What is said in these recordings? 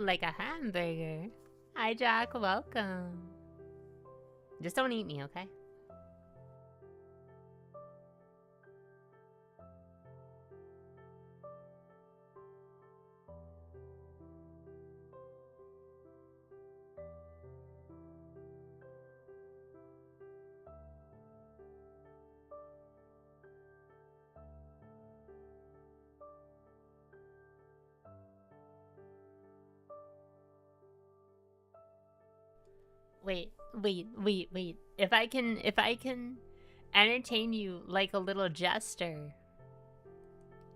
Like a hamburger. Hi, Jack. Welcome. Just don't eat me, okay? Wait. If I can entertain you like a little jester,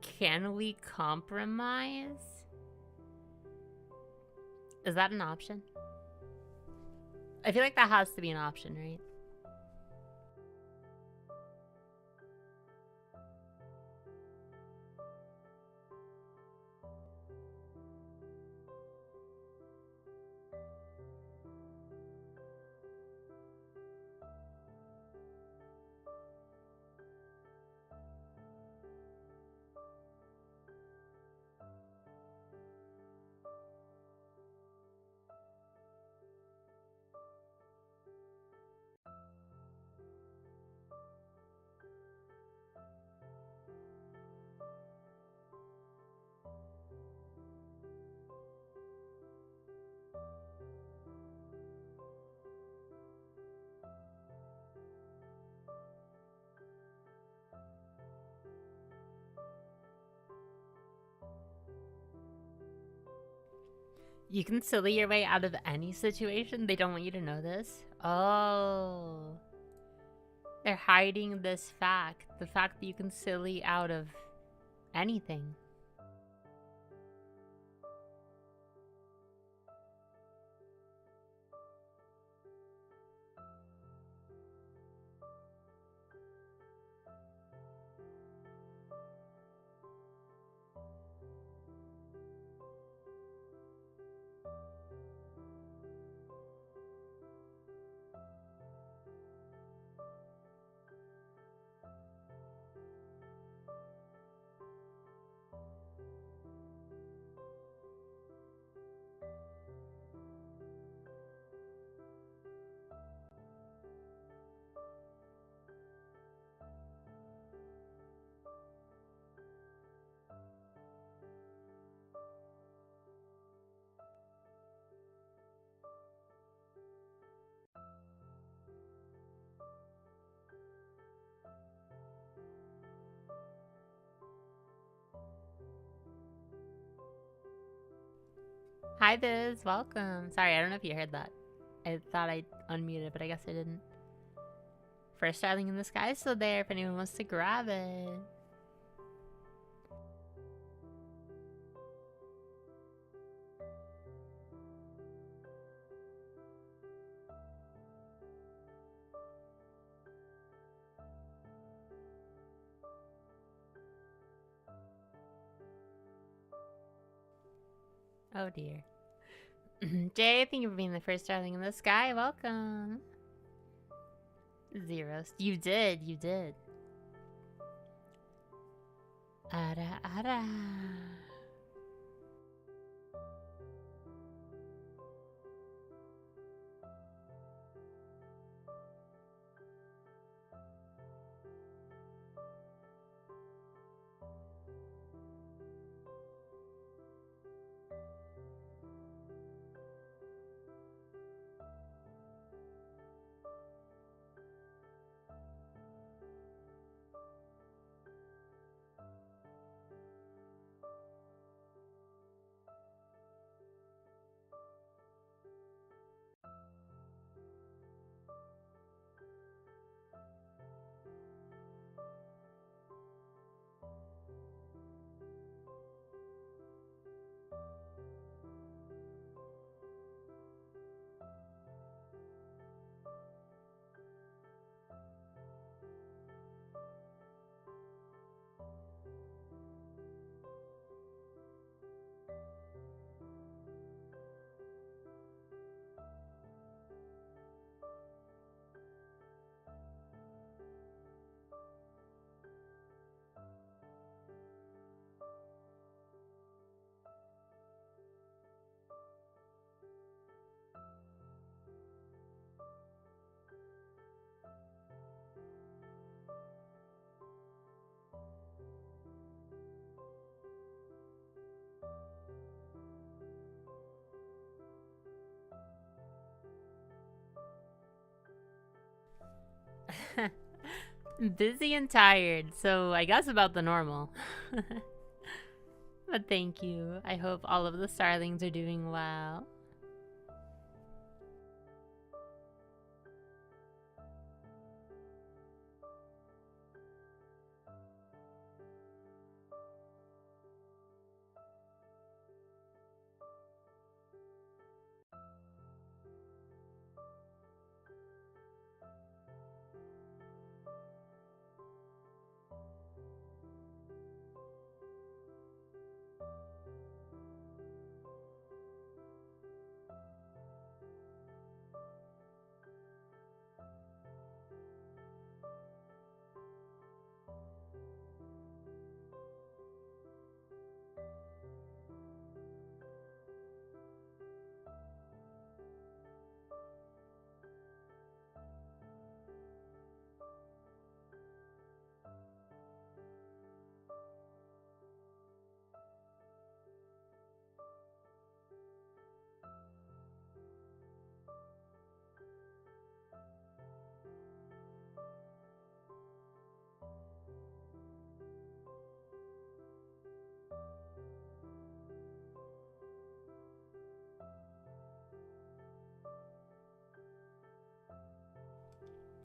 can we compromise? Is that an option? I feel like that has to be an option, right? You can silly your way out of any situation. They don't want you to know this. Oh. They're hiding this fact. The fact that you can silly out of anything. Hi, Biz. Welcome. Sorry, I don't know if you heard that. I thought I unmuted, but I guess I didn't. First styling in the sky is still there if anyone wants to grab it. Oh dear. Jay, thank you for being the first darling in the sky. Welcome. Zeros. You did. Ara ara. Busy and tired, so I guess about the normal. But thank you. I hope all of the starlings are doing well.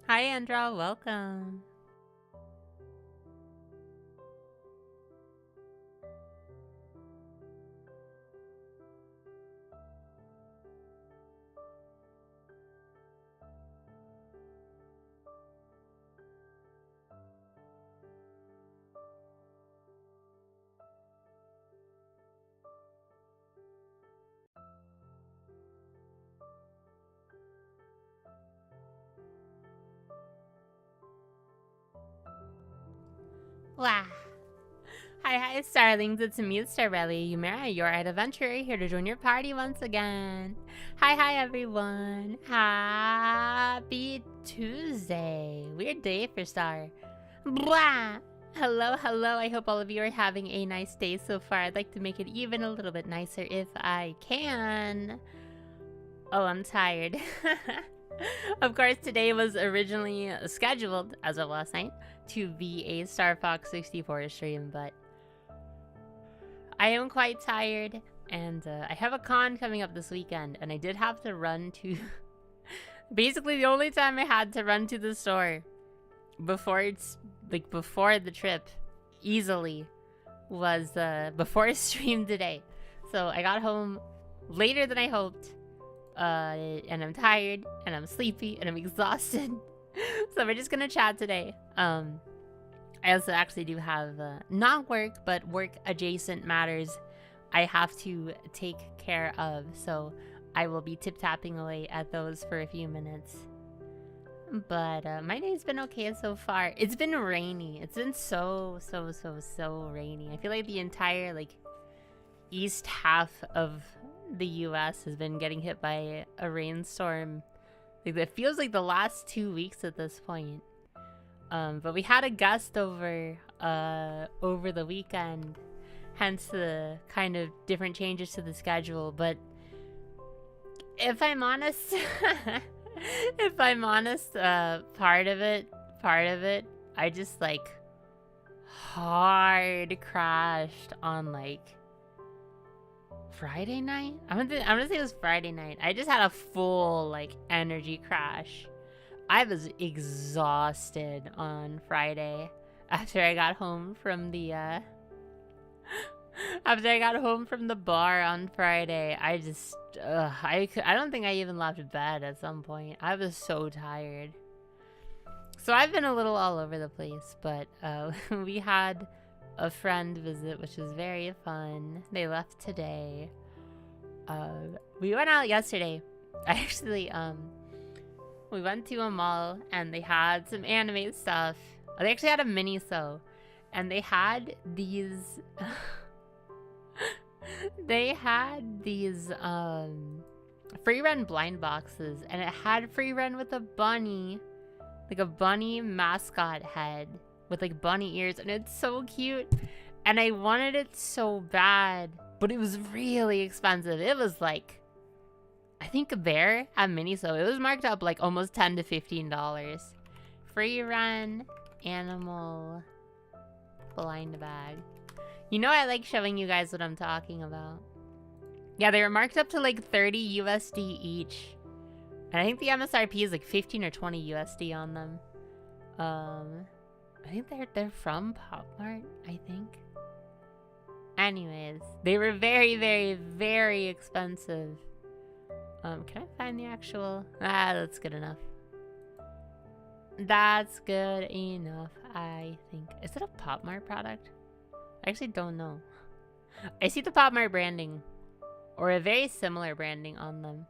Hi, Andra. Welcome. Wow. Hi, starlings. It's me, Starelia Yumera, your idolventurer, here to join your party once again. Hi, everyone. Happy Tuesday. Weird day for Star. Blah. Hello. I hope all of you are having a nice day so far. I'd like to make it even a little bit nicer if I can. Oh, I'm tired. Of course, today was originally scheduled, as of last night, to be a Star Fox 64 stream, but I am quite tired, and I have a con coming up this weekend, and I did have to run to... Basically, the only time I had to run to the store before the trip, easily, was before stream today. So I got home later than I hoped, and I'm tired, and I'm sleepy, and I'm exhausted. So we're just gonna chat today. I also actually do have not work, but work adjacent matters I have to take care of. So I will be tip-tapping away at those for a few minutes. But my day's been okay so far. It's been rainy. It's been so rainy. I feel like the entire east half of the US has been getting hit by a rainstorm. It feels like the last 2 weeks at this point. But we had a gust over the weekend, hence the kind of different changes to the schedule. But if I'm honest, part of it, I just hard crashed on Friday night. I'm gonna say it was Friday night. I just had a full energy crash. I was exhausted on Friday after I got home from the bar on Friday. I just I don't think I even left bed at some point. I was so tired. So I've been a little all over the place, but we had a friend visit, which was very fun. They left today. We went out yesterday. I actually we went to a mall and they had some anime stuff. They actually had a mini-so, and they had these free run blind boxes, and it had free run with a bunny, a bunny mascot head with bunny ears, and it's so cute, and I wanted it so bad, but it was really expensive. It was I think a bear at mini-so. It was marked up almost $10 to $15. Free run animal blind bag. You know I like showing you guys what I'm talking about. Yeah, they were marked up to like 30 USD each. And I think the MSRP is like 15 or 20 USD on them. I think they're from Pop Mart, I think. Anyways, they were very, very, very expensive. Can I find the actual? That's good enough. That's good enough, I think. Is it a Pop Mart product? I actually don't know. I see the Pop Mart branding, or a very similar branding on them.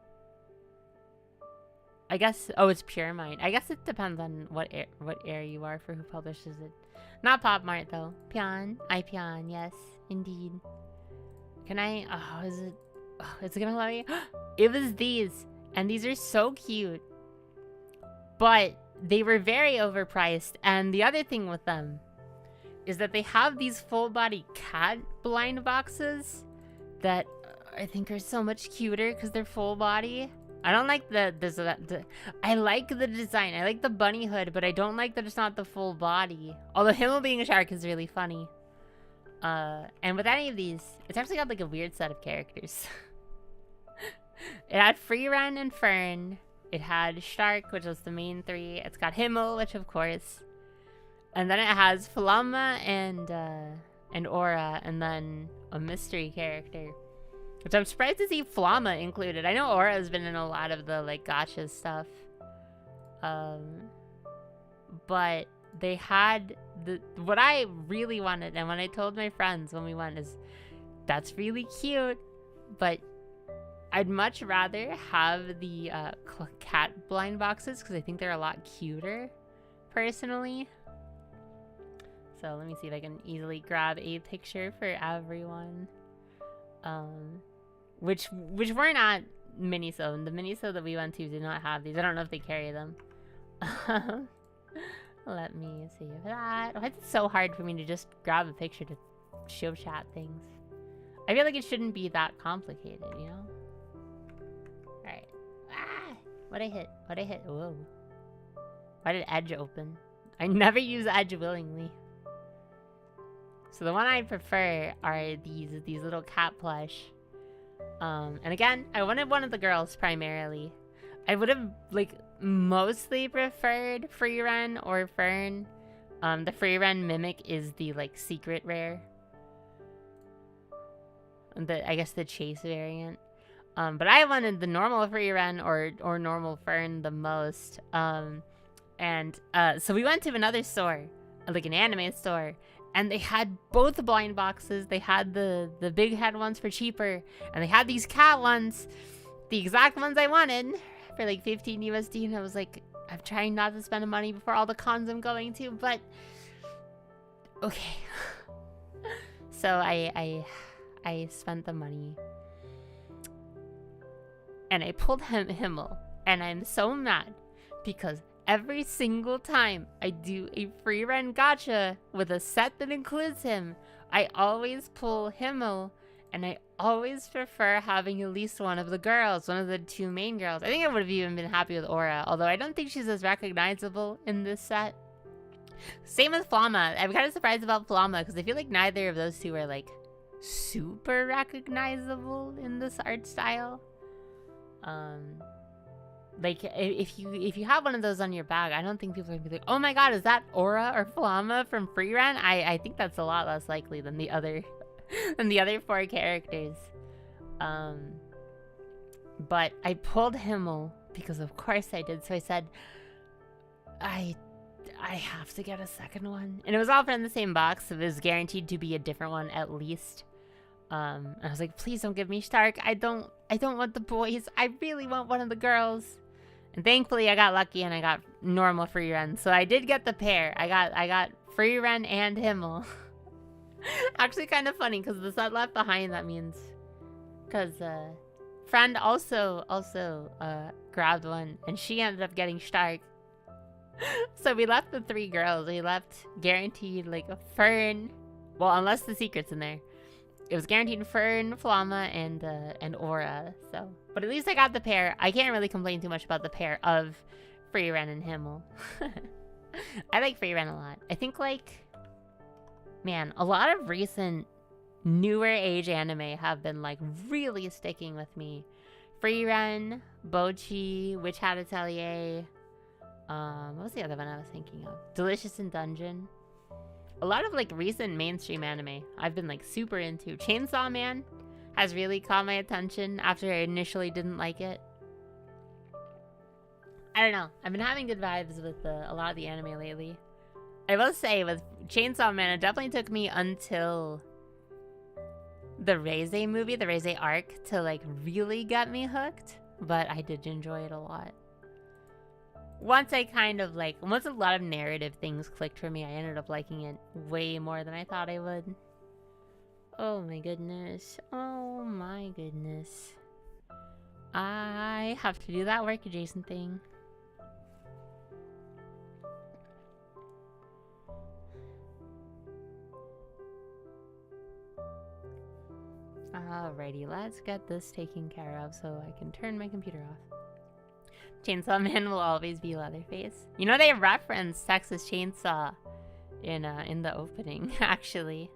I guess, oh, it's Pure Mind. I guess it depends on what area you are for who publishes it. Not Pop Mart though. Pion, iPion, yes, indeed. Can I? Oh, is it? Oh, is it gonna allow me? It was these, and these are so cute, but they were very overpriced. And the other thing with them is that they have these full body cat blind boxes that I think are so much cuter because they're full body. I don't like I like the design. I like the bunny hood, but I don't like that it's not the full body. Although him being a shark is really funny. And with any of these, it's actually got like a weird set of characters. It had Free Run and Fern. It had Shark, which was the main three. It's got Himmel, which of course. And then it has Flamma and Aura, and then a mystery character. Which I'm surprised to see Flamma included. I know Aura has been in a lot of the like gacha stuff. But they had what I really wanted, and when I told my friends when we went is, that's really cute, but I'd much rather have the cat blind boxes because I think they're a lot cuter, personally. So let me see if I can easily grab a picture for everyone. Which were not Miniso. The Miniso that we went to did not have these. I don't know if they carry them. Let me see if that. Why is it so hard for me to just grab a picture to show chat things? I feel like it shouldn't be that complicated, you know? Alright. Ah! What'd I hit? What'd I hit? Whoa. Why did Edge open? I never use Edge willingly. So the one I prefer are these little cat plush. And again, I wanted one of the girls primarily. I would have like mostly preferred Free Run or Fern. The Free Run Mimic is the like secret rare. I guess the chase variant. But I wanted the normal Free Run or normal Fern the most. So we went to another store, like an anime store. And they had both the blind boxes. They had the big head ones for cheaper. And they had these cat ones. The exact ones I wanted for like 15 USD. And I was like, I'm trying not to spend the money before all the cons I'm going to. But, okay. So I spent the money. And I pulled Himmel. And I'm so mad. Because every single time I do a free run gacha with a set that includes him, I always pull Himmel, and I always prefer having at least one of the girls, one of the two main girls. I think I would have even been happy with Aura, although I don't think she's as recognizable in this set. Same with Flamma. I'm kind of surprised about Flamma because I feel like neither of those two are like super recognizable in this art style. Like, if you have one of those on your bag, I don't think people are going to be like, oh my god, is that Aura or Flamma from Free Run? I think that's a lot less likely than the other four characters. But I pulled Himmel because of course I did. So I said, I have to get a second one. And it was all from the same box. It was guaranteed to be a different one at least. And I was like, please don't give me Stark. I don't want the boys. I really want one of the girls. And thankfully I got lucky and I got normal Free Run. So I did get the pair. I got Free Run and Himmel. Actually kind of funny because the set left behind, that means. Because friend also grabbed one and she ended up getting Stark. So we left the three girls. We left guaranteed like a Fern. Well, unless the secret's in there. It was guaranteed Fern, Flamma, and Aura. So, but at least I got the pair. I can't really complain too much about the pair of Free Run and Himmel. I like free run a lot. I think, like, man, a lot of recent newer age anime have been, like, really sticking with me. Free run, Bochi, Witch Hat Atelier. What was the other one I was thinking of? Delicious in Dungeon. A lot of, like, recent mainstream anime I've been, like, super into. Chainsaw Man has really caught my attention after I initially didn't like it. I don't know. I've been having good vibes with a lot of the anime lately. I will say, with Chainsaw Man, it definitely took me until the Reize movie, the Reize arc, to, like, really get me hooked. But I did enjoy it a lot. Once I kind of, like, once a lot of narrative things clicked for me, I ended up liking it way more than I thought I would. Oh my goodness. Oh my goodness. I have to do that work adjacent thing. Alrighty, let's get this taken care of so I can turn my computer off. Chainsaw Man will always be Leatherface. You know, they reference Texas Chainsaw in the opening, actually.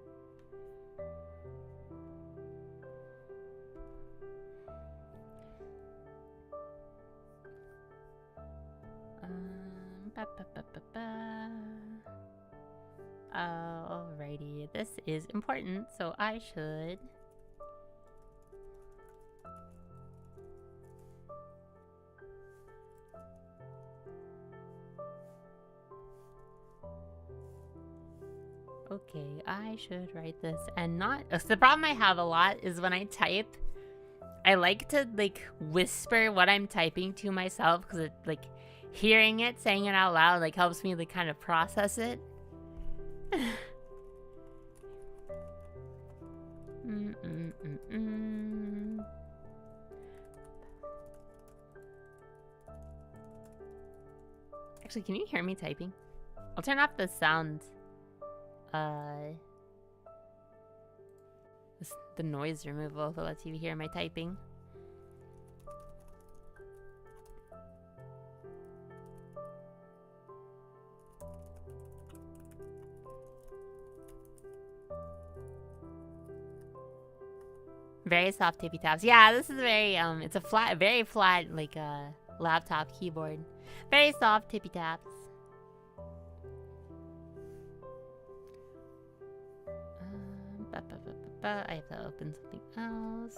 Alrighty, this is important, so I should... Okay, I should write this and not... the problem I have a lot is when I type, I like to, like, whisper what I'm typing to myself because it, like, hearing it, saying it out loud, like, helps me, like, kind of process it. Actually, can you hear me typing? I'll turn off the sound. The noise removal if it lets you hear my typing. Very soft tippy taps. Yeah, this is very it's a flat, very flat, like laptop keyboard. Very soft tippy taps. I have to open something else.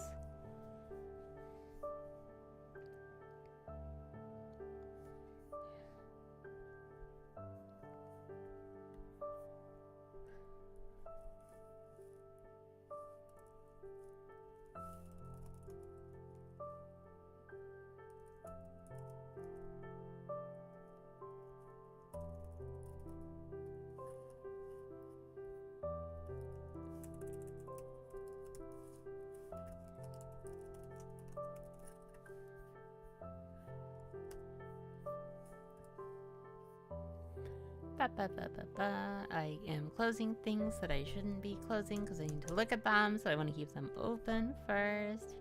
I am closing things that I shouldn't be closing because I need to look at them, so I want to keep them open first.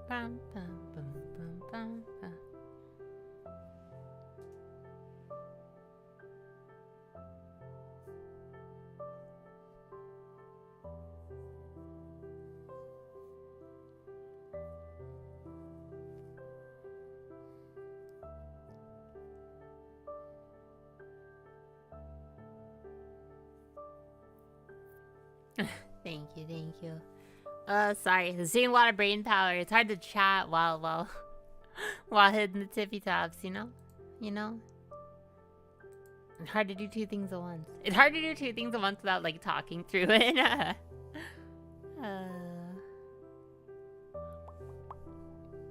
Bum, bum, bum, bum, bum, bum. Thank you, thank you. Sorry, seeing a lot of brain power. It's hard to chat while while hitting the tippy tops, you know? You know? It's hard to do two things at once. It's hard to do two things at once without like talking through it.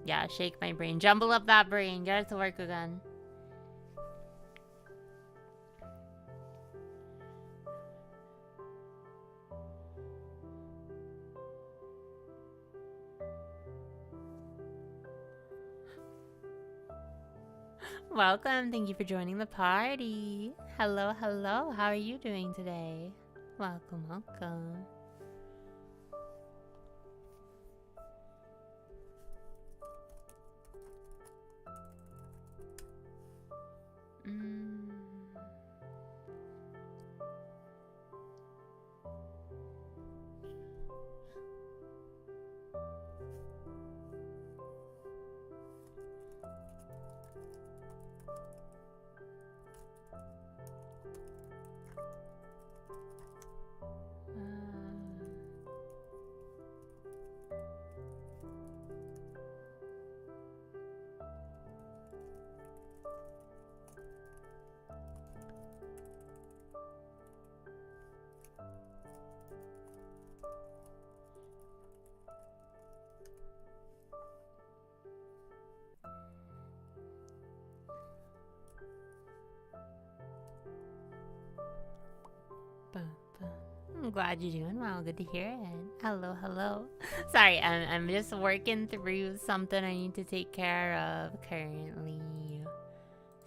Yeah, shake my brain. Jumble up that brain. Get it to work again. Welcome. Thank you for joining the party. Hello, hello. How are you doing today? Welcome, welcome. I'm glad you're doing well. Good to hear it. Hello, hello. Sorry, I'm just working through something I need to take care of currently.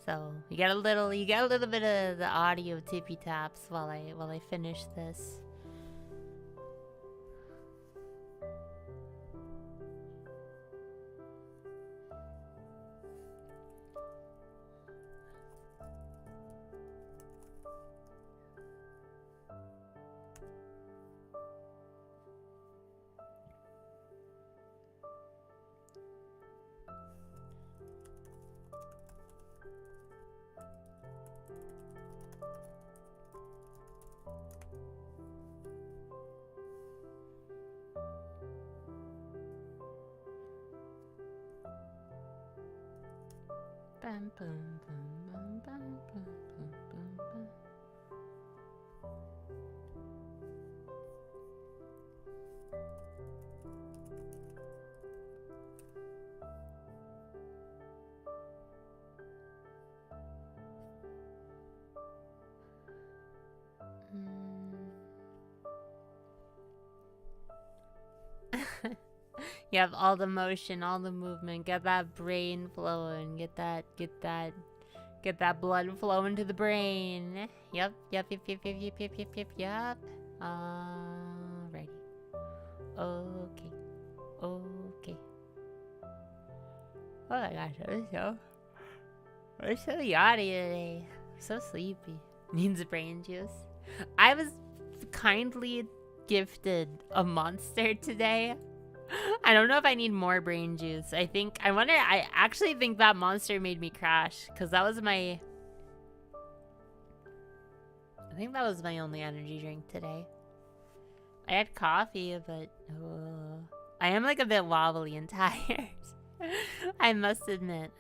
So you get a little bit of the audio tippy taps while I finish this. Bum, bum, bum, bum, bum, bum, bum, bum. You have all the motion, all the movement. Get that brain flowing. Get that blood flowing to the brain. Yep. Alrighty. Okay. Oh my gosh, I'm so yachty today. I'm so sleepy. Needs brain juice. I was kindly gifted a monster today. I don't know if I need more brain juice. I actually think that monster made me crash because that was my only energy drink today. I had coffee, but I am like a bit wobbly and tired. I must admit.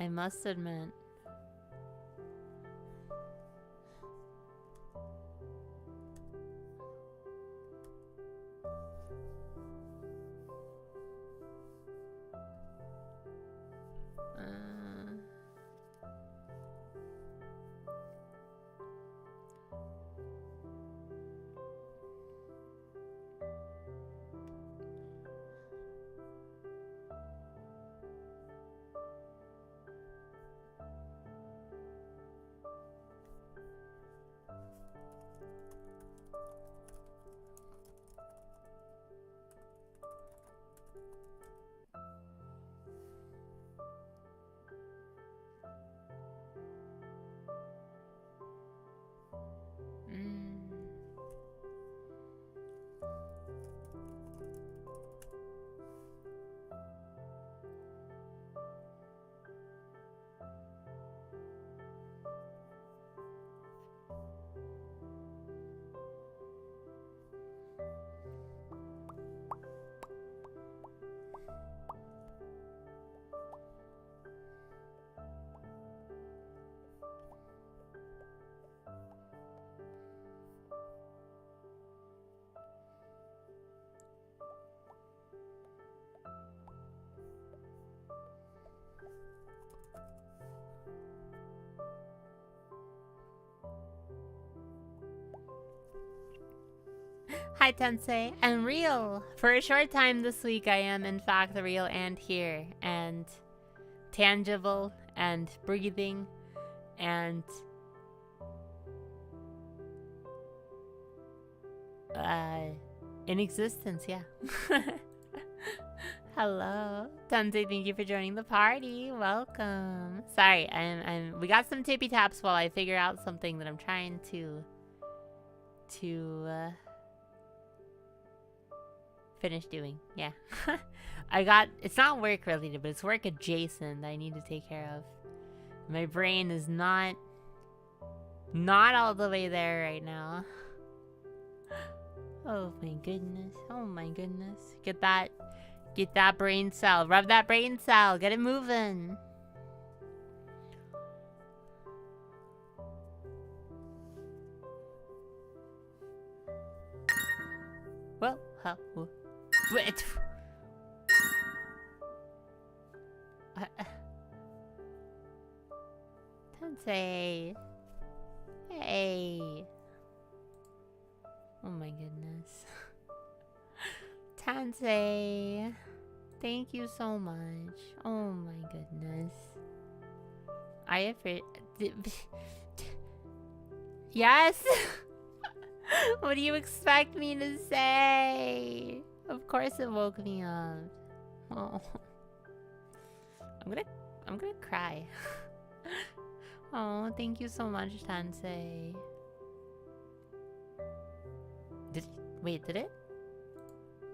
Hi, Tensei. I'm real. For a short time this week, I am in fact real and here, and tangible, and breathing, and in existence, yeah. Hello. Tensei, thank you for joining the party. Welcome. Sorry, we got some tippy taps while I figure out something that I'm trying to finish doing. Yeah. It's not work related, but it's work adjacent that I need to take care of. My brain is not all the way there right now. Oh my goodness. Oh my goodness. Get that brain cell. Rub that brain cell. Get it moving. Well, wait. Tensei. Hey. Oh my goodness. Tensei. Thank you so much. Oh my goodness. I appreciate. Yes. What do you expect me to say? Of course it woke me up. Oh. I'm gonna cry. Oh, thank you so much, Tensei. Did it?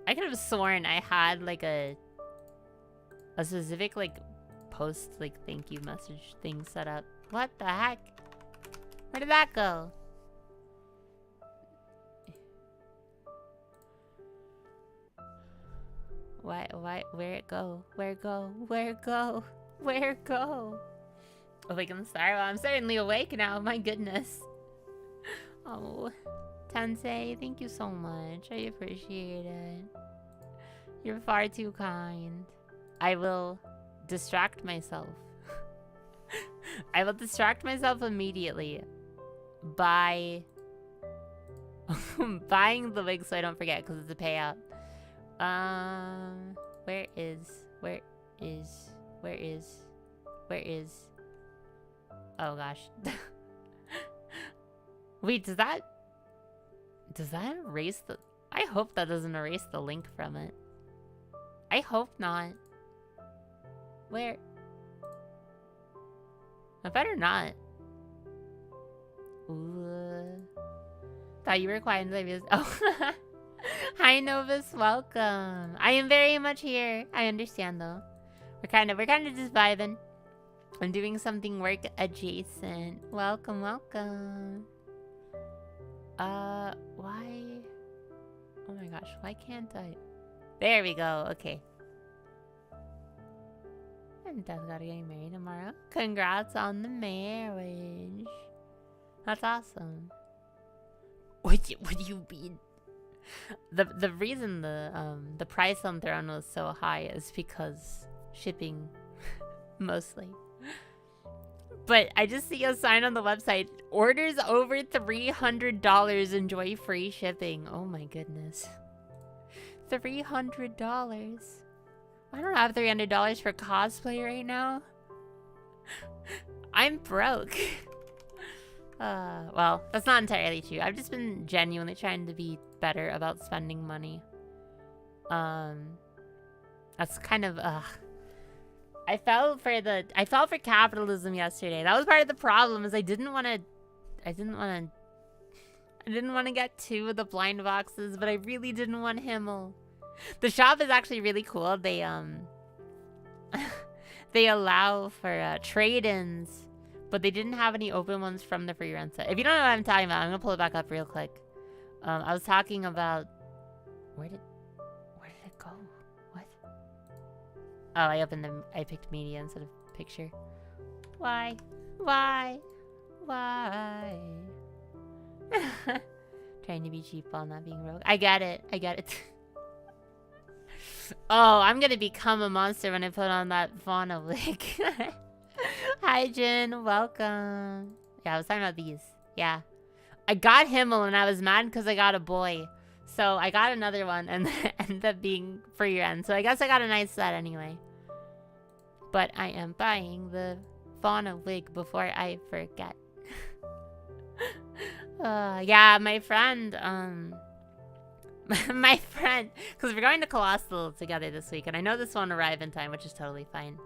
I could have sworn I had like a specific like post like thank you message thing set up. What the heck? Where did that go? Where it go? Where go? Awake in the star? Well, I'm certainly awake now, my goodness. Oh, Tensei, thank you so much. I appreciate it. You're far too kind. I will distract myself. I will distract myself immediately by buying the wig so I don't forget because it's a payout. Where is? Oh gosh. Wait, does that erase the... I hope that doesn't erase the link from it. I hope not. Where? I better not. Ooh. Thought you were quiet inside me. Oh. Hi Novus, welcome. I am very much here. I understand though. We're kind of just vibing. I'm doing something work adjacent. Welcome. Why? Oh my gosh, why can't I? There we go, okay. And Death got getting married tomorrow. Congrats on the marriage. That's awesome. What do you mean? The reason the price on Throne was so high is because shipping, mostly. But I just see a sign on the website: orders over $300 enjoy free shipping. Oh my goodness, $300. I don't have $300 for cosplay right now. I'm broke. Well, that's not entirely true. I've just been genuinely trying to be better about spending money. That's kind of, I fell for capitalism yesterday. That was part of the problem, is I didn't want to get 2 of the blind boxes, but I really didn't want Himmel. The shop is actually really cool. They they allow for trade-ins, but they didn't have any open ones from the free rent set. If you don't know what I'm talking about, I'm gonna pull it back up real quick. I was talking about where did it go? What? Oh, I picked media instead of picture. Why? Trying to be cheap while not being rogue. I get it. Oh, I'm gonna become a monster when I put on that fauna wig. Hi, Jin. Welcome. Yeah, I was talking about these. Yeah. I got Himmel and I was mad because I got a boy. So I got another one and then ended up being for your end. So I guess I got a nice set anyway. But I am buying the fauna wig before I forget. Yeah, my friend, my friend, because we're going to Colossal together this week, and I know this won't arrive in time, which is totally fine.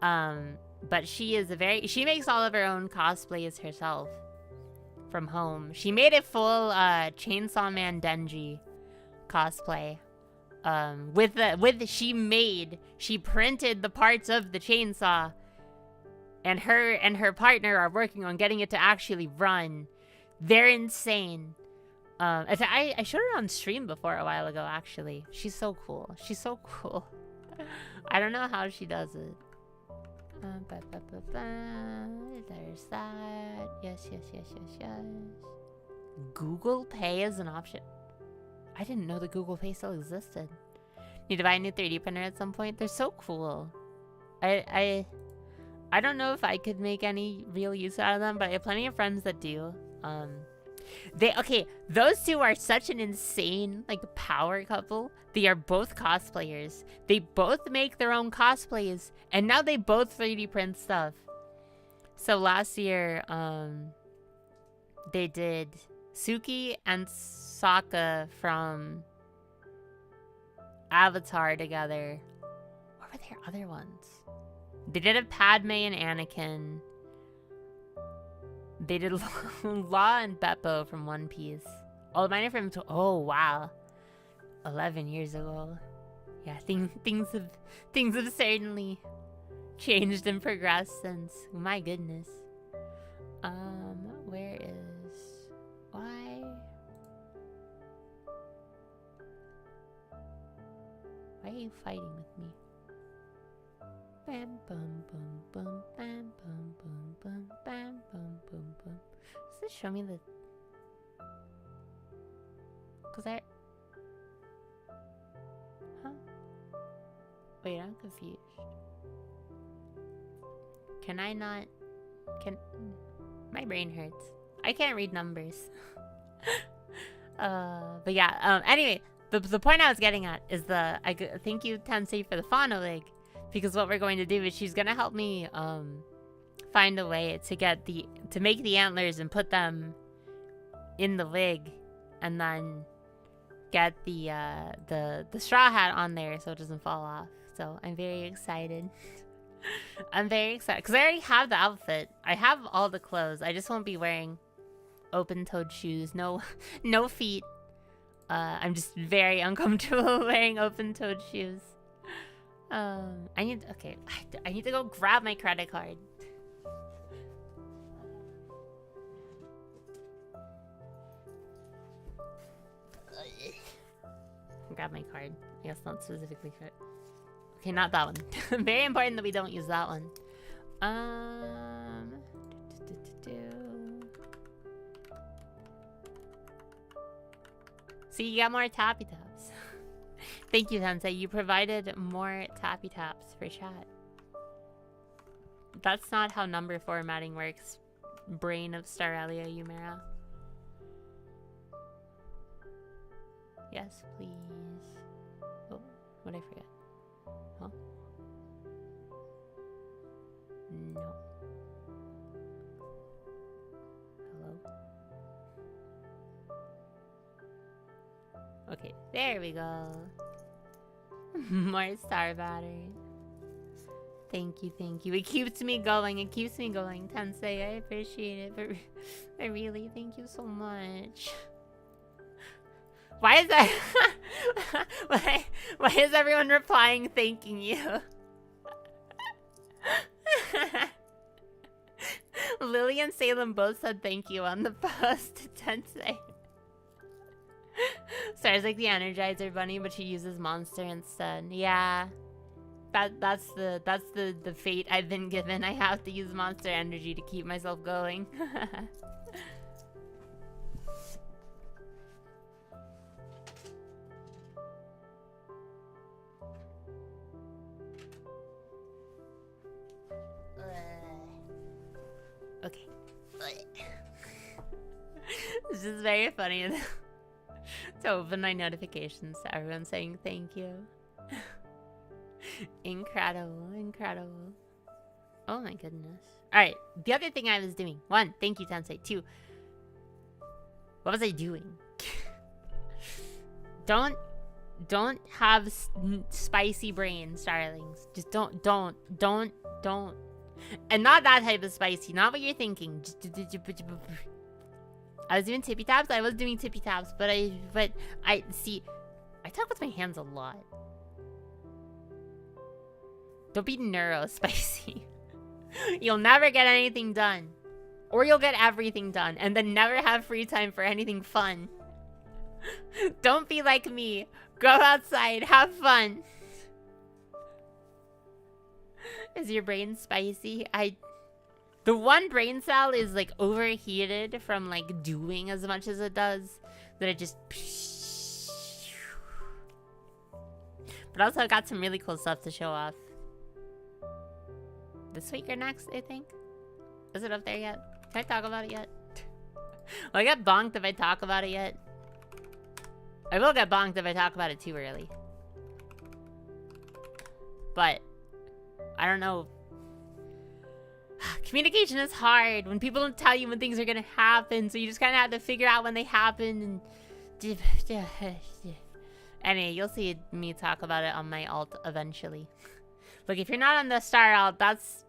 But she makes all of her own cosplays herself from home. She made a full Chainsaw Man Denji cosplay. She printed the parts of the chainsaw, and her partner are working on getting it to actually run. They're insane. I showed her on stream before a while ago, actually. She's so cool. She's so cool. I don't know how she does it. There's that. Yes. Google Pay is an option. I didn't know that Google Pay still existed. Need to buy a new 3D printer at some point. They're so cool. I don't know if I could make any real use out of them, but I have plenty of friends that do. Those two are such an insane, like, power couple. They are both cosplayers. They both make their own cosplays, and now they both 3D print stuff. So last year, they did Suki and Sokka from Avatar together. What were their other ones? They did a Padme and Anakin. They did Law and Beppo from One Piece. Oh, mine are from... Oh, wow. 11 years ago. Yeah, things have certainly changed and progressed since. My goodness. Where is... Why are you fighting with me? Bam bum bum bum bam bum bum bum bam bum bum bum. Does this show me the... Huh? Wait, I'm confused. Can I not... My brain hurts. I can't read numbers. But yeah, anyway, the point I was getting at is thank you, Tensei, for the fauna wig. Because what we're going to do is she's gonna help me find a way to make the antlers and put them in the wig, and then get the straw hat on there so it doesn't fall off. So I'm very excited. I'm very excited because I already have the outfit. I have all the clothes. I just won't be wearing open-toed shoes. No feet. I'm just very uncomfortable wearing open-toed shoes. I need to go grab my credit card. Grab my card. I guess not specifically credit. Okay, not that one. Very important that we don't use that one. See, you got more tappy taps. Thank you, Tensei. You provided more tappy taps for chat. That's not how number formatting works. Brain of Starelia Yumera. Yes, please. Oh, what'd I forget? Huh? No. Hello? Okay, there we go. More star battery. Thank you, thank you. It keeps me going. It keeps me going, Tensei. I appreciate it, but I really thank you so much. Why is that? why is everyone replying thanking you? Lily and Salem both said thank you on the post to Tensei. Star's like the Energizer Bunny, but she uses Monster instead. Yeah. That's the fate I've been given. I have to use Monster Energy to keep myself going. Okay. This is very funny. To open my notifications to everyone saying thank you. Incredible, incredible. Oh my goodness. Alright, the other thing I was doing. 1, thank you, Tensei. 2, what was I doing? Don't have spicy brains, darlings. Just don't. And not that type of spicy, not what you're thinking. I was doing tippy taps. I was doing tippy taps, but I see. I talk with my hands a lot. Don't be neuro spicy. You'll never get anything done, or you'll get everything done, and then never have free time for anything fun. Don't be like me. Go outside, have fun. Is your brain spicy? The one brain cell is like overheated from like doing as much as it does that it just. But also I got some really cool stuff to show off. This week or next, I think. Is it up there yet? Can I talk about it yet? Will I get bonked if I talk about it yet? I will get bonked if I talk about it too early. But I don't know. Communication is hard when people don't tell you when things are gonna happen, so you just kind of have to figure out when they happen. And anyway, you'll see me talk about it on my alt eventually. Look, if you're not on the star alt, that's...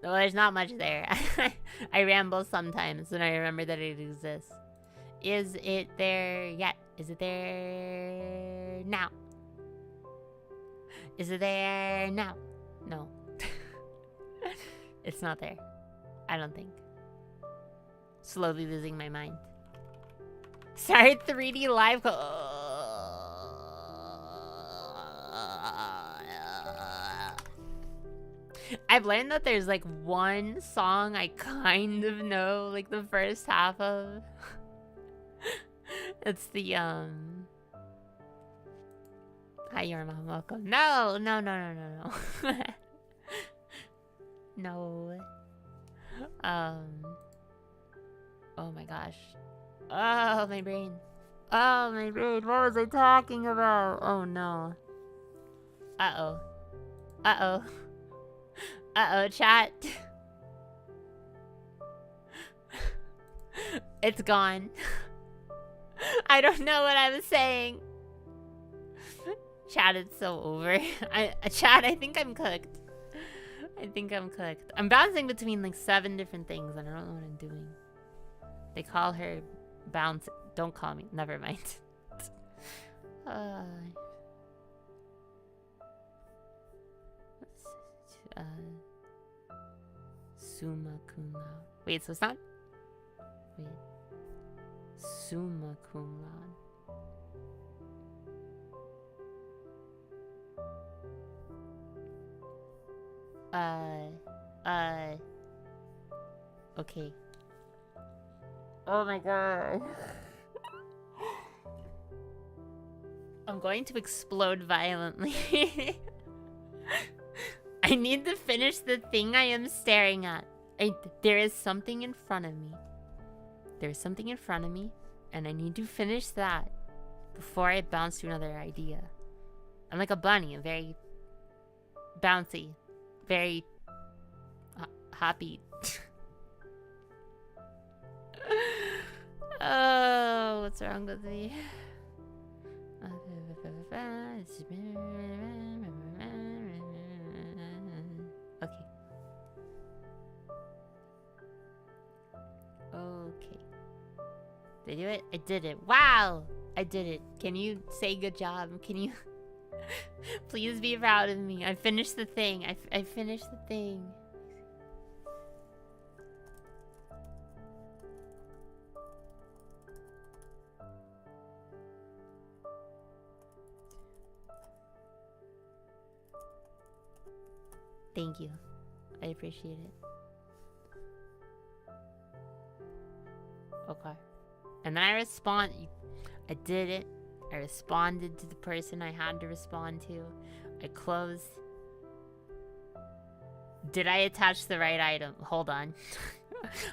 Well, there's not much there. I ramble sometimes when I remember that it exists. Is it there yet? Is it there now? Is it there now? No. It's not there. I don't think. Slowly losing my mind. Start 3D live. I've learned that there's like one song I kind of know like the first half of. It's the Hi Yorma, welcome. No. No. Oh my gosh. Oh my brain. Oh my brain. What was I talking about? Oh no. Uh-oh. Uh-oh. Uh-oh, chat. It's gone. I don't know what I was saying. Chat, it's so over. Chat, I think I'm cooked. I'm bouncing between like 7 different things and I don't know what I'm doing. They call her bounce. Don't call me. Never mind. Summa cum laude. Wait, so it's not? Wait. Summa cum laude. Okay. Oh my god. I'm going to explode violently. I need to finish the thing I am staring at. There is something in front of me. There's something in front of me, and I need to finish that before I bounce to another idea. I'm like a bunny, I'm very bouncy, very happy. Oh, what's wrong with me? Okay. Okay. Did I do it? I did it. Wow! I did it. Can you say good job? Can you... Please be proud of me. I finished the thing. I finished the thing. Thank you. I appreciate it. Okay. And then I respond. I did it. I responded to the person I had to respond to. I closed. Did I attach the right item? Hold on.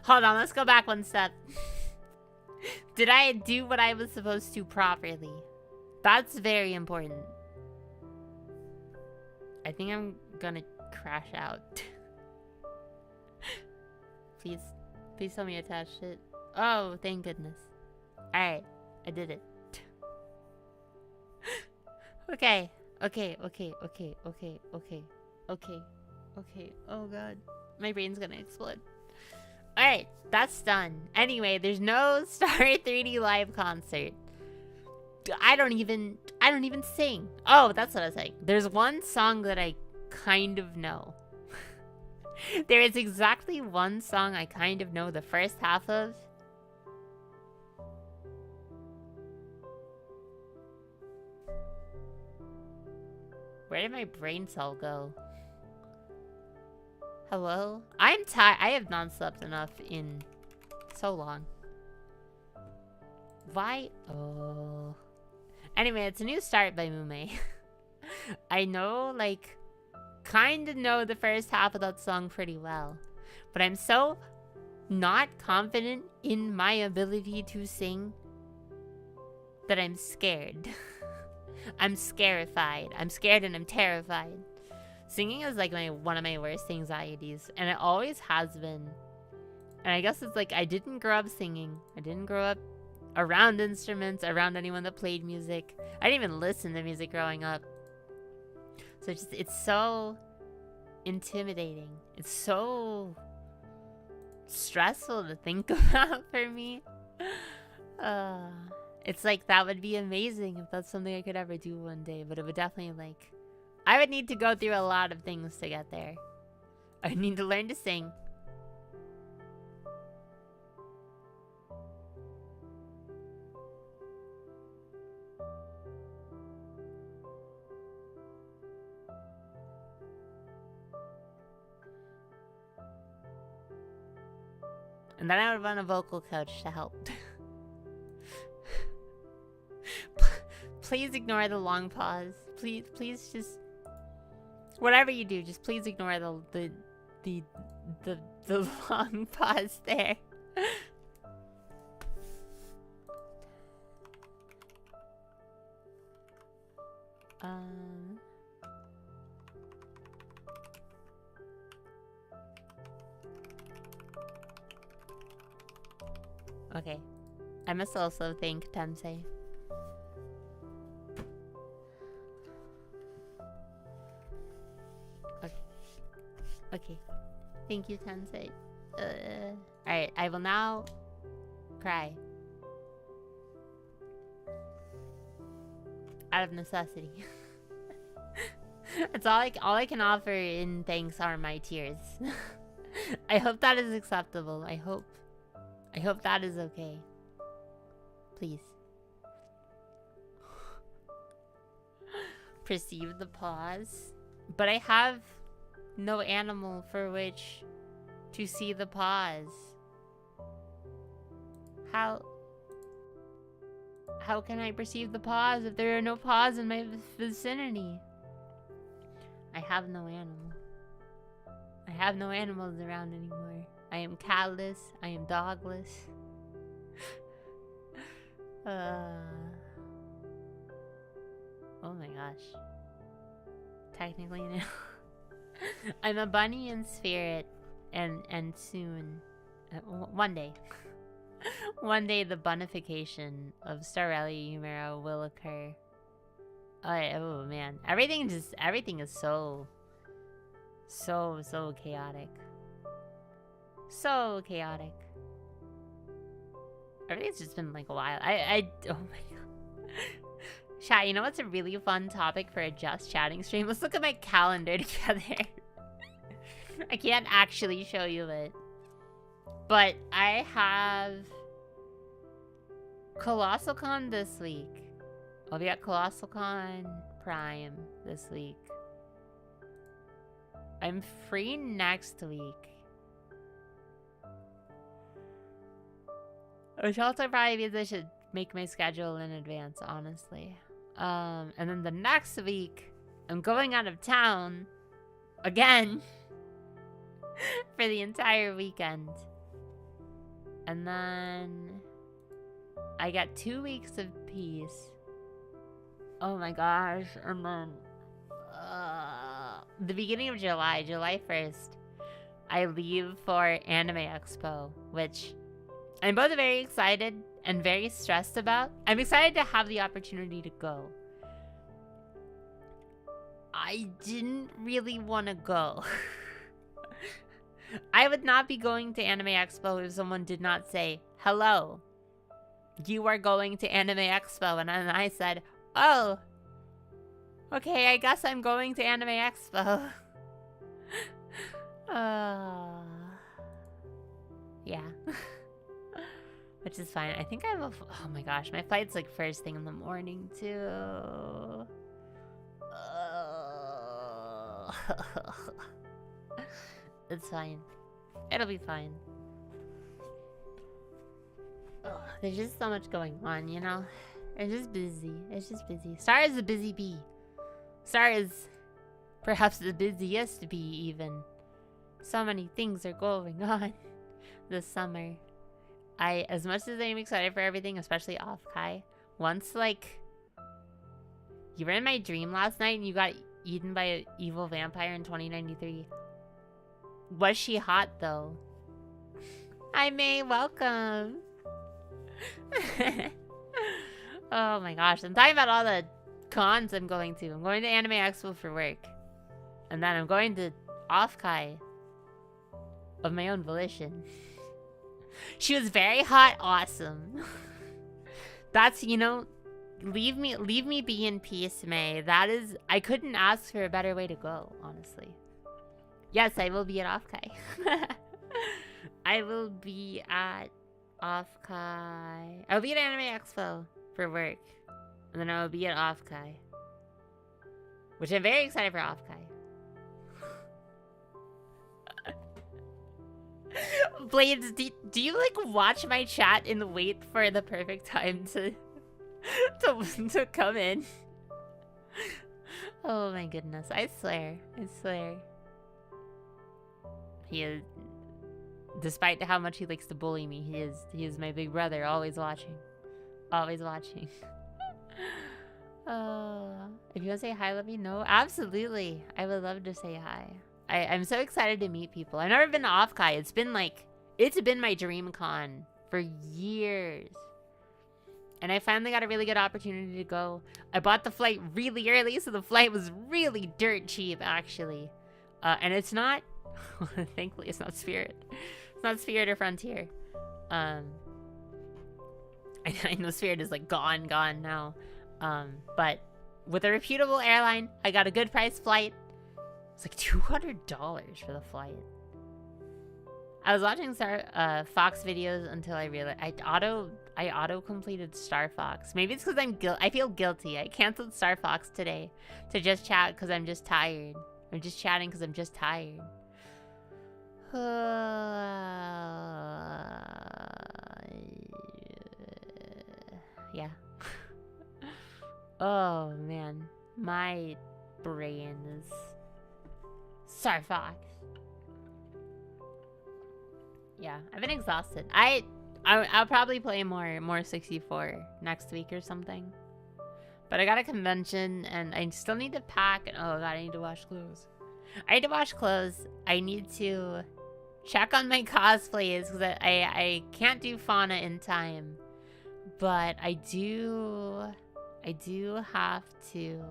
Hold on. Let's go back one step. Did I do what I was supposed to properly? That's very important. I think I'm gonna crash out. Please. Please tell me I attached it. Oh, thank goodness. Alright. I did it. Okay. Okay. Oh god. My brain's gonna explode. Alright, that's done. Anyway, there's no Star 3D live concert. I don't even sing. Oh, that's what I was saying. There's one song that I kind of know. There is exactly one song I kind of know the first half of. Where did my brain cell go? Hello? I'm tired. I have not slept enough in so long. Why? Oh. Anyway, it's a new start by Mume. I know, like, kind of know the first half of that song pretty well. But I'm so not confident in my ability to sing that I'm scared. I'm scarified. I'm scared and I'm terrified. Singing is like one of my worst anxieties, and it always has been. And I guess it's like I didn't grow up singing. I didn't grow up around instruments, around anyone that played music. I didn't even listen to music growing up. So it's so intimidating. It's so stressful to think about for me. It's like that would be amazing if that's something I could ever do one day, but it would definitely like... I would need to go through a lot of things to get there. I would need to learn to sing. And then I would run a vocal coach to help. Please ignore the long pause. Please just... Whatever you do, just please ignore the long pause there. Okay. I must also thank Tensei. Okay. Thank you, Tensei. Alright, I will now cry. Out of necessity. That's all I can offer in thanks are my tears. I hope that is acceptable. I hope that is okay. Please. Perceive the pause. But I have no animal for which to see the pause. How can I perceive the pause if there are no paws in my vicinity? I have no animal. I have no animals around anymore. I am catless. I am dogless. Oh my gosh. Technically no. I'm a bunny in spirit, and soon, one day, one day the bunification of Starelia Yumera will occur. Oh man, everything is so chaotic. So chaotic. Everything's just been like a while. Oh my god. Chat, you know what's a really fun topic for a just chatting stream? Let's look at my calendar together. I can't actually show you it. But I have Colossal Con this week. I'll be at Colossal Con Prime this week. I'm free next week. Which also probably means I should make my schedule in advance, honestly. And then the next week, I'm going out of town again for the entire weekend. And then I got 2 weeks of peace. Oh my gosh. And then the beginning of July, July 1st, I leave for Anime Expo, which I'm both very excited and very stressed about. I'm excited to have the opportunity to go. I didn't really want to go. I would not be going to Anime Expo if someone did not say, hello, you are going to Anime Expo. And then I said, oh, okay, I guess I'm going to Anime Expo. Yeah. Which is fine. I think I have a... Oh my gosh, my flight's like first thing in the morning too. It's fine. It'll be fine. Ugh, there's just so much going on, you know? It's just busy. It's just busy. Star is a busy bee. Star is perhaps the busiest bee even. So many things are going on this summer. As much as I'm excited for everything, especially off Kai, once, like, you were in my dream last night and you got eaten by an evil vampire in 2093. Was she hot, though? Hi, May. Welcome. Oh, my gosh. I'm talking about all the cons I'm going to. I'm going to Anime Expo for work. And then I'm going to Off-Kai of my own volition. She was very hot. Awesome. That's, you know... Leave me be in peace, May. That is... I couldn't ask for a better way to go, honestly. Yes, I will be at Off-Kai. I will be at Off-Kai. I'll be at Anime Expo for work. And then I'll be at Off-Kai. Which I'm very excited for Off-Kai. Blades, do you like watch my chat and wait for the perfect time to come in? Oh my goodness. I swear. I swear. He is, despite how much he likes to bully me, he is my big brother, always watching. Always watching. If you want to say hi, let me know. Absolutely. I would love to say hi. I'm so excited to meet people. I've never been to Off-Kai. It's been my dream con for years. And I finally got a really good opportunity to go. I bought the flight really early, so the flight was really dirt cheap, actually. And it's not... Thankfully, it's not Spirit. It's not Spirit or Frontier. I know Spirit is like gone now. But with a reputable airline, I got a good price flight. It's like $200 for the flight. I was watching Fox videos until I realized I auto completed Star Fox. Maybe it's because I feel guilty. I canceled Star Fox today to just chat because I'm just tired. I'm just chatting because I'm just tired. Yeah. Oh man, my brain is Star Fox. Yeah, I've been exhausted. I'll probably play more 64 next week or something. But I got a convention and I still need to pack. And oh god, I need to wash clothes. I need to wash clothes. I need to check on my cosplays because I can't do Fauna in time. But I do have to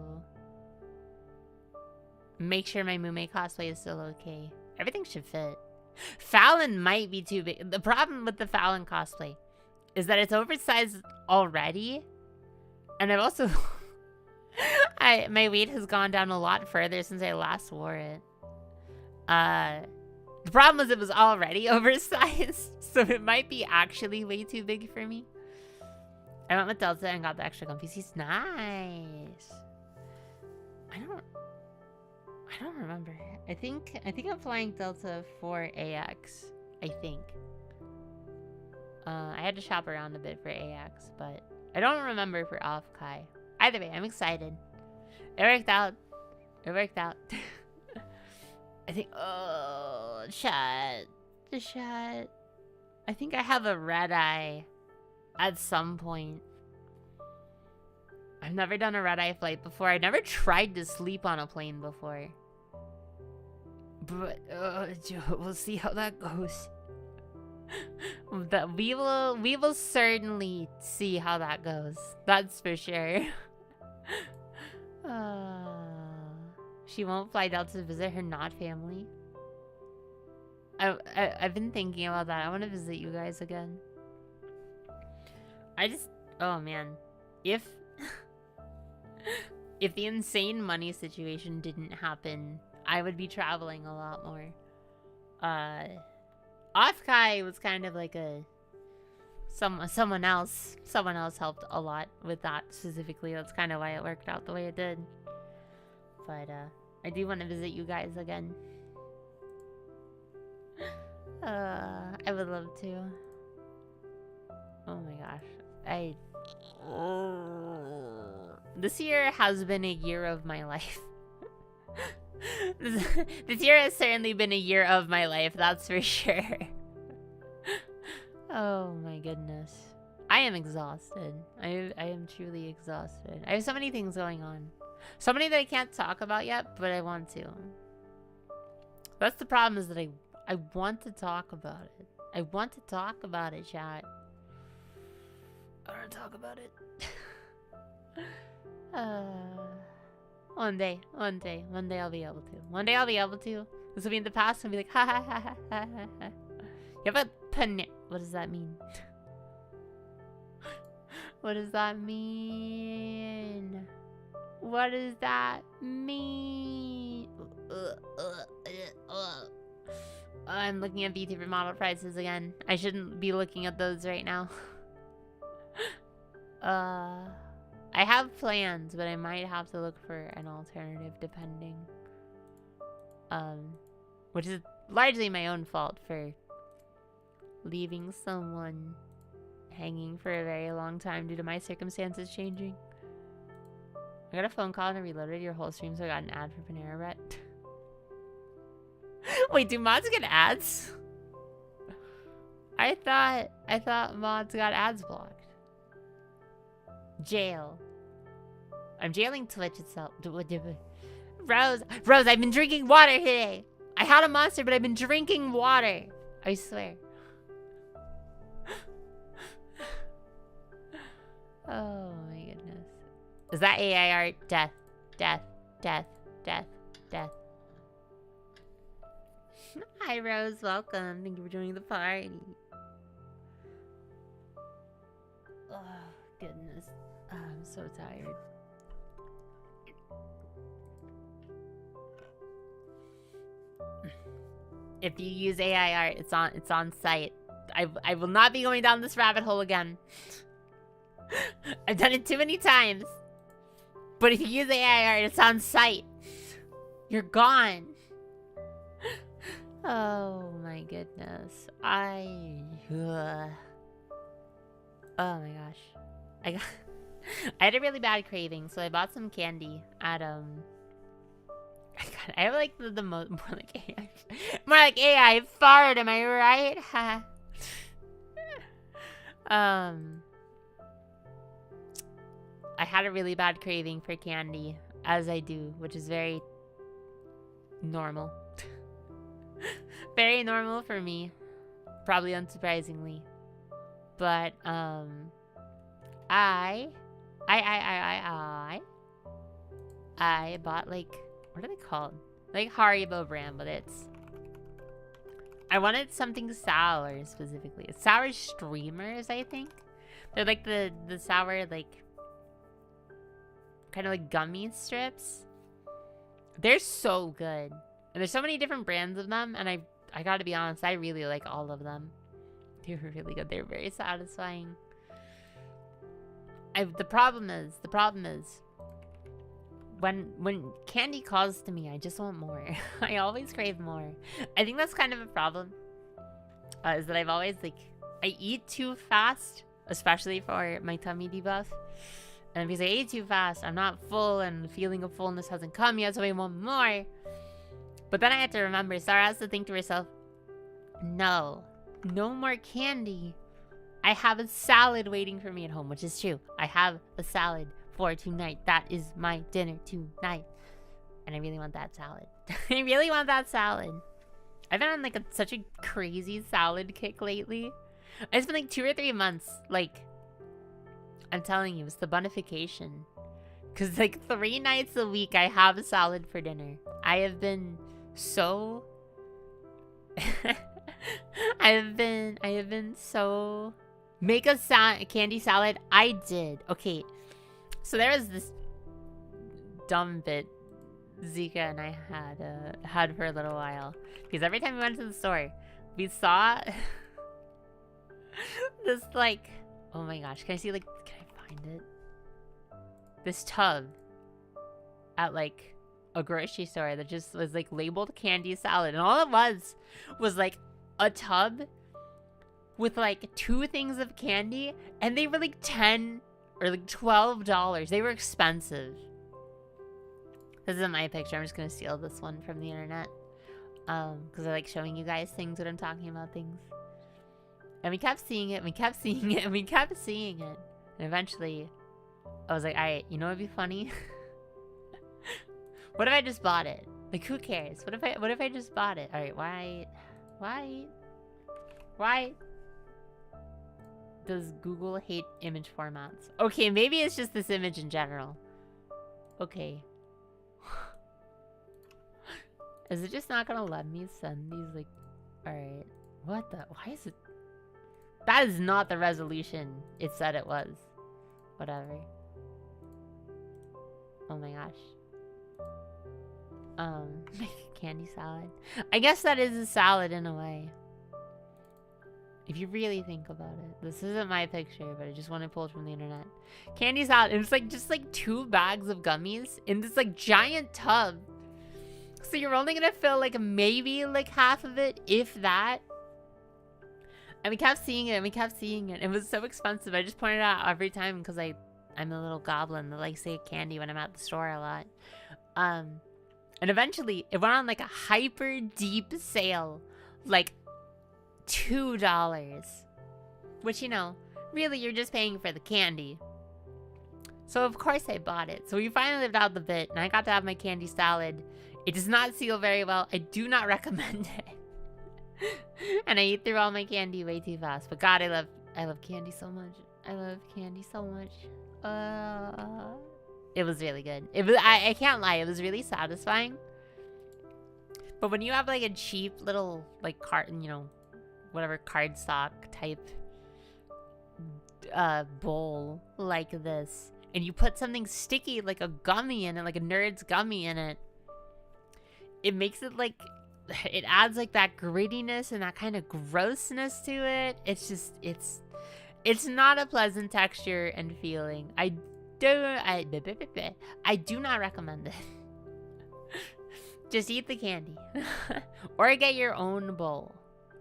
make sure my Mume cosplay is still okay. Everything should fit. Fallon might be too big. The problem with the Fallon cosplay is that it's oversized already. And I've also... my weight has gone down a lot further since I last wore it. The problem was it was already oversized. So it might be actually way too big for me. I went with Delta and got the extra comfy. He's nice. I don't remember. I think I'm flying Delta for AX. I think. I had to shop around a bit for AX, but I don't remember for Off-Kai. Either way, I'm excited. It worked out. It worked out. I think. Oh, chat. The chat. I think I have a red eye. At some point. I've never done a red-eye flight before. I never tried to sleep on a plane before. But we'll see how that goes. We will certainly see how that goes. That's for sure. She won't fly down to visit her not family. I've been thinking about that. I want to visit you guys again. Oh man, if the insane money situation didn't happen, I would be traveling a lot more. Offkai was kind of like someone else helped a lot with that specifically. That's kind of why it worked out the way it did. But I do want to visit you guys again. I would love to. Oh my gosh. This year has been a year of my life. This year has certainly been a year of my life, that's for sure. Oh my goodness. I am exhausted. I am truly exhausted. I have so many things going on. So many that I can't talk about yet, but I want to. That's the problem, is that I want to talk about it. I want to talk about it, chat. I want to talk about it. One day I'll be able to. One day I'll be able to. This will be in the past and be like, ha ha ha ha ha ha. You have a what does that mean? What does that mean? What does that mean? I'm looking at VTuber model prices again. I shouldn't be looking at those right now. I have plans, but I might have to look for an alternative depending. Which is largely my own fault for leaving someone hanging for a very long time due to my circumstances changing. I got a phone call and I reloaded your whole stream, so I got an ad for Panera Bread. Wait, do mods get ads? I thought mods got ads blocked. Jail. I'm jailing Twitch itself. Rose, I've been drinking water today. I had a monster, but I've been drinking water. I swear. Oh my goodness. Is that AI art? Death. Hi Rose, welcome. Thank you for joining the party. Oh goodness. I'm so tired. If you use AI art, it's on site. I will not be going down this rabbit hole again. I've done it too many times. But if you use AI art, it's on site. You're gone. Oh my goodness. Oh my gosh. I had a really bad craving, so I bought some candy at I have like the most more like AI fart, am I right? I had a really bad craving for candy, as I do, which is very normal. Very normal for me, probably unsurprisingly. But I bought like, what are they called? Like Haribo brand, but I wanted something sour specifically. It's sour streamers, I think. They're like the sour, like kind of like gummy strips. They're so good. And there's so many different brands of them, and I gotta be honest, I really like all of them. They were really good. They're very satisfying. The problem is when candy calls to me, I just want more. I always crave more. I think that's kind of a problem. Is that I've always I eat too fast, especially for my tummy debuff. And because I ate too fast, I'm not full, and the feeling of fullness hasn't come yet, so I want more. But then I have to remember, Sarah has to think to herself, no more candy. I have a salad waiting for me at home, which is true. I have a salad for tonight. That is my dinner tonight. And I really want that salad. I really want that salad. I've been on like such a crazy salad kick lately. It's been like 2 or 3 months. Like, I'm telling you, it's the bunification. Because like 3 nights a week, I have a salad for dinner. I have been so... I have been so... Make a candy salad? I did. Okay, so there was this dumb bit Zika and I had for a little while. Because every time we went to the store, we saw this like... Oh my gosh, can I find it? This tub at like a grocery store that just was like labeled candy salad. And all it was like a tub with like 2 things of candy. And they were like $10 or like $12. They were expensive. This isn't my picture. I'm just going to steal this one from the internet. Because I like showing you guys things when I'm talking about things. And we kept seeing it, and we kept seeing it, and we kept seeing it. And eventually, I was like, alright, you know what would be funny? What if I just bought it? Like, who cares? What if I just bought it? Alright, why does Google hate image formats? Okay, maybe it's just this image in general. Okay. Is it just not gonna let me send these, like... Alright. What the... Why is it... That is not the resolution it said it was. Whatever. Oh my gosh. Candy salad. I guess that is a salad in a way. If you really think about it. This isn't my picture, but I just want to pull it from the internet. Candy salad. It's like just like 2 bags of gummies in this like giant tub. So you're only gonna fill like maybe like half of it, if that. And we kept seeing it, and we kept seeing it. It was so expensive. I just pointed it out every time because I'm a little goblin that likes to get candy when I'm at the store a lot. And eventually, it went on like a hyper deep sale, like $2. Which, you know, really you're just paying for the candy. So of course I bought it. So we finally lived out the bit, and I got to have my candy salad. It does not seal very well. I do not recommend it. And I ate through all my candy way too fast. But God, I love candy so much. I love candy so much. It was really good. It was I can't lie, it was really satisfying. But when you have like a cheap little like carton, you know, whatever cardstock type bowl like this, and you put something sticky like a gummy in it, like a Nerd's gummy in it, it makes it like, it adds like that grittiness and that kind of grossness to it. It's just, it's not a pleasant texture and feeling. I do not recommend it. Just eat the candy. Or get your own bowl.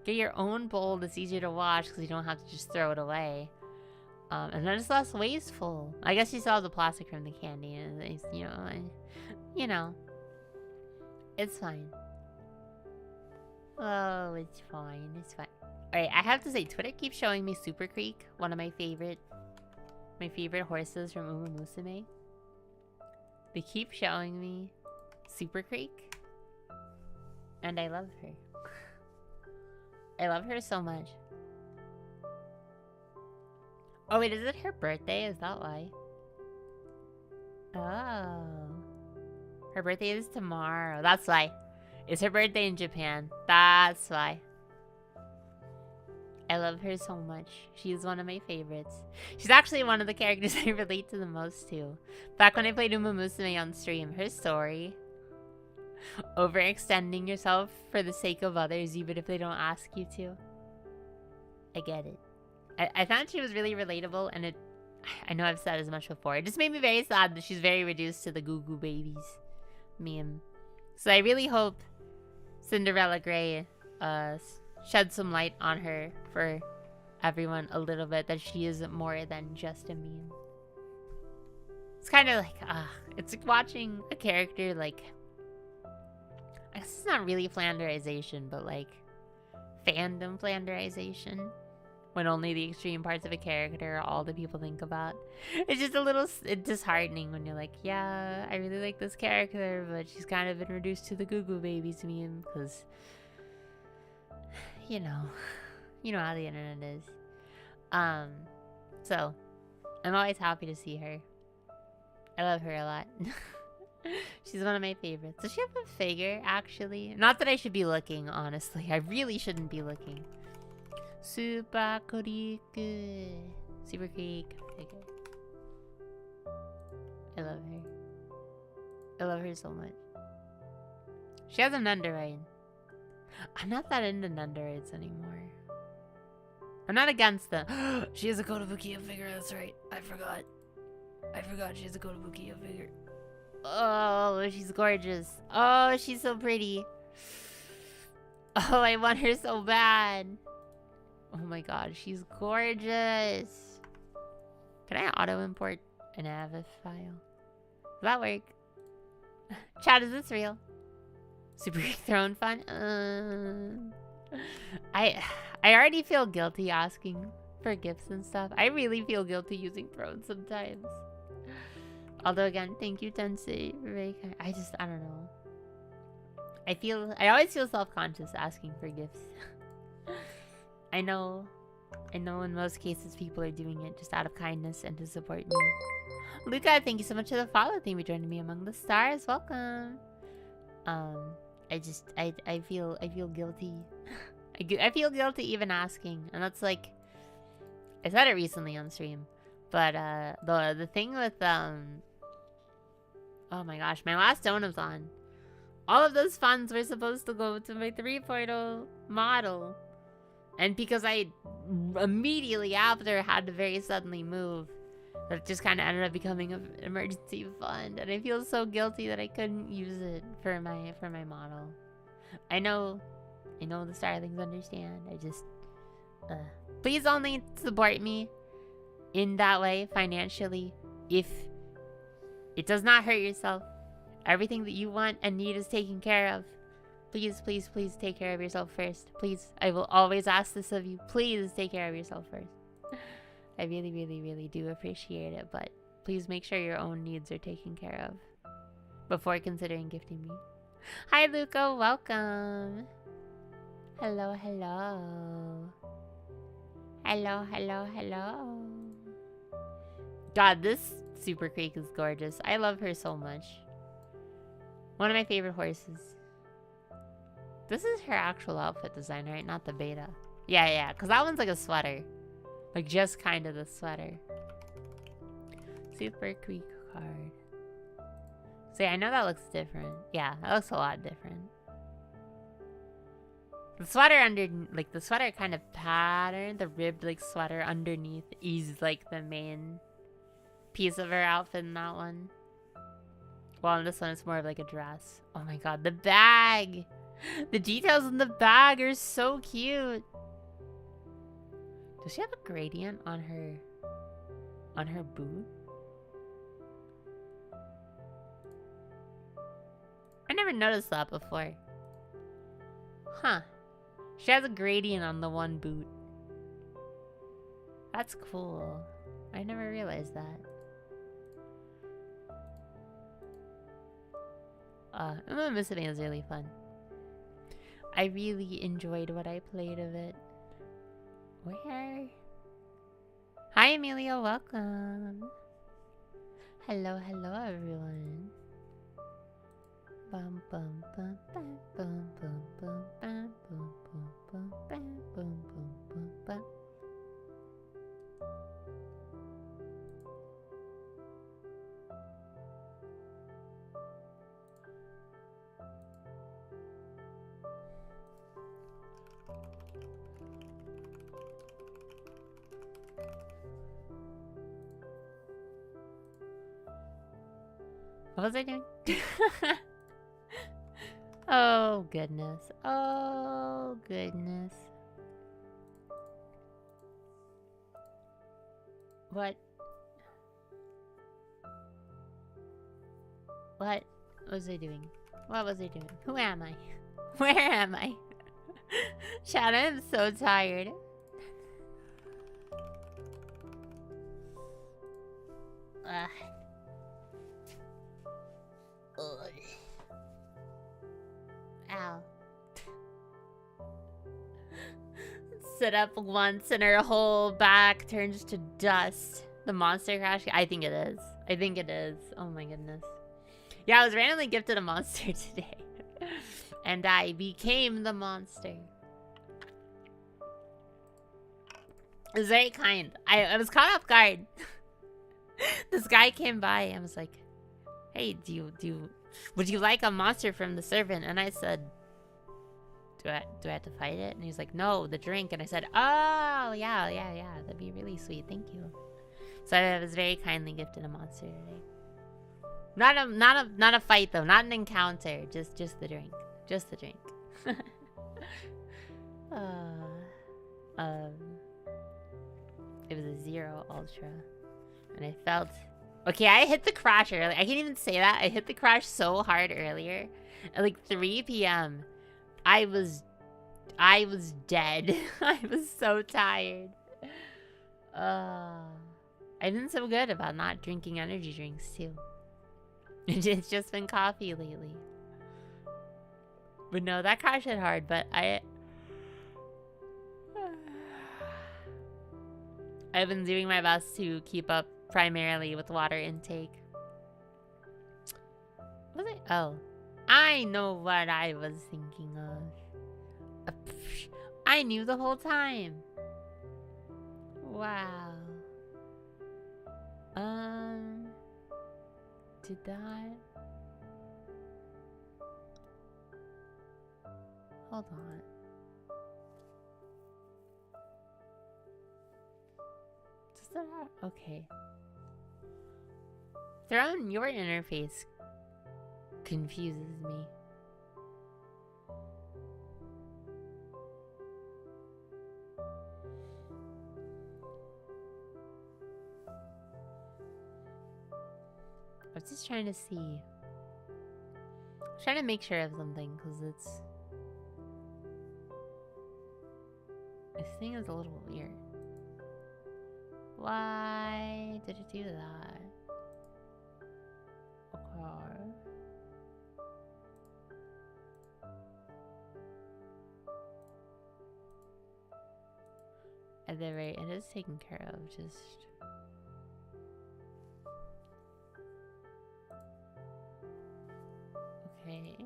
Get your own bowl that's easier to wash because you don't have to just throw it away. And then it's less wasteful. I guess you still have the plastic from the candy, and it's, you know, it's fine. Oh, it's fine. It's fine. Alright, I have to say, Twitter keeps showing me Super Creek, one of my favorite horses from Uma Musume. They keep showing me Super Creek. And I love her. I love her so much. Oh wait, is it her birthday? Is that why? Oh. Her birthday is tomorrow. That's why. It's her birthday in Japan. That's why. I love her so much. She's one of my favorites. She's actually one of the characters I relate to the most to. Back when I played Uma Musume on stream, her story, overextending yourself for the sake of others even if they don't ask you to. I get it. I found she was really relatable, and I know I've said as much before. It just made me very sad that she's very reduced to the Goo Goo Babies meme. So I really hope Cinderella Grey shed some light on her for everyone a little bit, that she is more than just a meme. It's kind of like, it's like watching a character, like, I guess it's not really flanderization, but like fandom flanderization. when only the extreme parts of a character are all that people think about. It's just a little disheartening when you're like, yeah, I really like this character, but she's kind of been reduced to the Goo Goo Babies meme because, you know how the internet is. So I'm always happy to see her. I love her a lot. She's one of my favorites. Does she have a figure, actually? Not that I should be looking, honestly. I really shouldn't be looking. Super Creek. Super Creek figure. I love her. I love her so much. She has an underride. I'm not that into underrides anymore. I'm not against them. She has a Kotobukiya figure, that's right. I forgot she has a Kotobukiya figure. Oh, she's gorgeous. Oh, she's so pretty. Oh, I want her so bad. Oh my god, she's gorgeous. Can I auto-import an AVIF file? Does that work? Chat, is this real? Super Throne fun? I already feel guilty asking for gifts and stuff. I really feel guilty using Throne sometimes. Although again, thank you, Tensei. Very kind. I don't know. I always feel self-conscious asking for gifts. I know in most cases people are doing it just out of kindness and to support me. Luca, thank you so much for the follow. Thank you for joining me among the stars. Welcome. I feel guilty. I feel guilty even asking, and that's like, I said it recently on stream, but the thing with oh my gosh, my last Donathon, all of those funds were supposed to go to my 3.0 model, and because I immediately after had to very suddenly move, that just kind of ended up becoming an emergency fund, and I feel so guilty that I couldn't use it for my model. I know the Starlings understand. I just please only support me in that way financially if it does not hurt yourself. Everything that you want and need is taken care of. Please, please, please take care of yourself first. Please, I will always ask this of you. Please take care of yourself first. I really, really, really do appreciate it, but please make sure your own needs are taken care of before considering gifting me. Hi, Luca. Welcome. Hello, hello. Hello, hello, hello. God, this Super Creek is gorgeous. I love her so much. One of my favorite horses. This is her actual outfit design, right? Not the beta. Yeah, because that one's like a sweater. Like, just kind of the sweater. Super Creek card. See, I know that looks different. Yeah, that looks a lot different. The sweater the sweater kind of pattern, the ribbed, like, sweater underneath is, like, the main piece of her outfit in that one. Well, in this one, it's more of, like, a dress. Oh my god, the bag! The details in the bag are so cute! Does she have a gradient on her boot? I never noticed that before. Huh. She has a gradient on the one boot. That's cool. I never realized that. Mississippi is really fun. I really enjoyed what I played of it. Where? Hi, Amelia. Welcome. Hello, hello, everyone. Bum bum bum bum bum bum bum bum bum bum bum bum bum bum. What was I doing? Oh, goodness. Oh, goodness. What? What was I doing? What was I doing? Who am I? Where am I? Chad, I'm so tired. Ugh. Ugh. Ow. Sit up once and her whole back turns to dust. The monster crash? I think it is. I think it is. Oh my goodness. Yeah, I was randomly gifted a monster today. And I became the monster. It was very kind. I was caught off guard. This guy came by and was like, hey, would you like a monster from the servant? And I said, do I have to fight it? And he's like, no, the drink. And I said, oh, yeah. That'd be really sweet. Thank you. So I was very kindly gifted a monster today. Not a fight though. Not an encounter. Just the drink. Just the drink. It was a 0 ultra, and I felt okay. I hit the crash earlier. I can't even say that. I hit the crash so hard earlier. At like 3 p.m. I was dead. I was so tired. I've been so good about not drinking energy drinks too. It's just been coffee lately. But no, that crash hit hard, but I've been doing my best to keep up primarily with water intake. Was it? Oh. I know what I was thinking of. I knew the whole time. Wow. Did that? Hold on. Does that have... Okay. Throwing your interface confuses me. I was just trying to see. I'm trying to make sure of something because this thing is a little weird. Why did it do that? Okay. At the rate, it is taken care of. Just. Okay.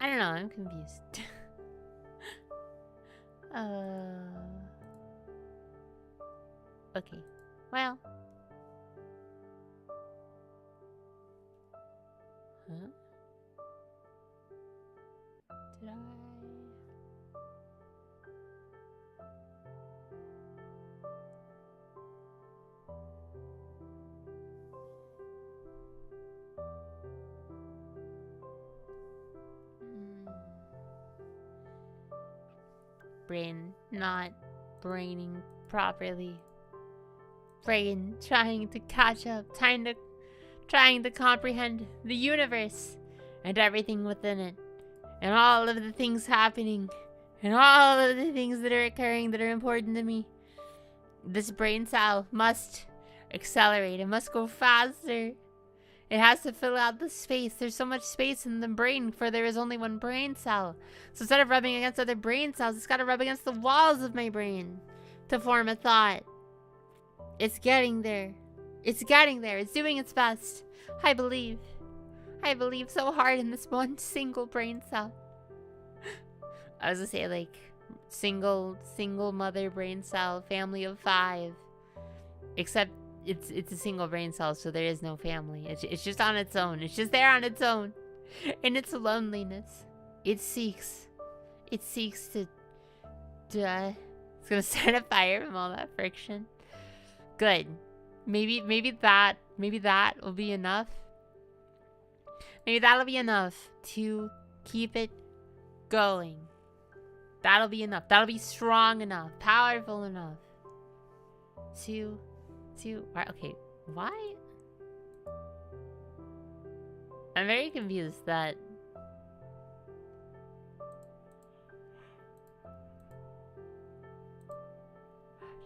I don't know, I'm confused. Okay. Well. Huh? Did I? Brain not braining properly. Brain trying to catch up, trying to comprehend the universe and everything within it, and all of the things happening, and all of the things that are occurring that are important to me. This brain cell must accelerate. It must go faster. It has to fill out the space. There's so much space in the brain, for there is only one brain cell. So instead of rubbing against other brain cells, it's got to rub against the walls of my brain to form a thought. It's getting there. It's getting there. It's doing its best. I believe. I believe so hard in this one single brain cell. I was gonna say, like, single mother brain cell, family of 5. Except it's a single brain cell, so there is no family. It's just on its own. It's just there on its own. In its loneliness. It seeks to die. It's gonna start a fire from all that friction. Good. Maybe that will be enough. Maybe that'll be enough to keep it going. That'll be enough. That'll be strong enough. Powerful enough. Okay, why? I'm very confused that...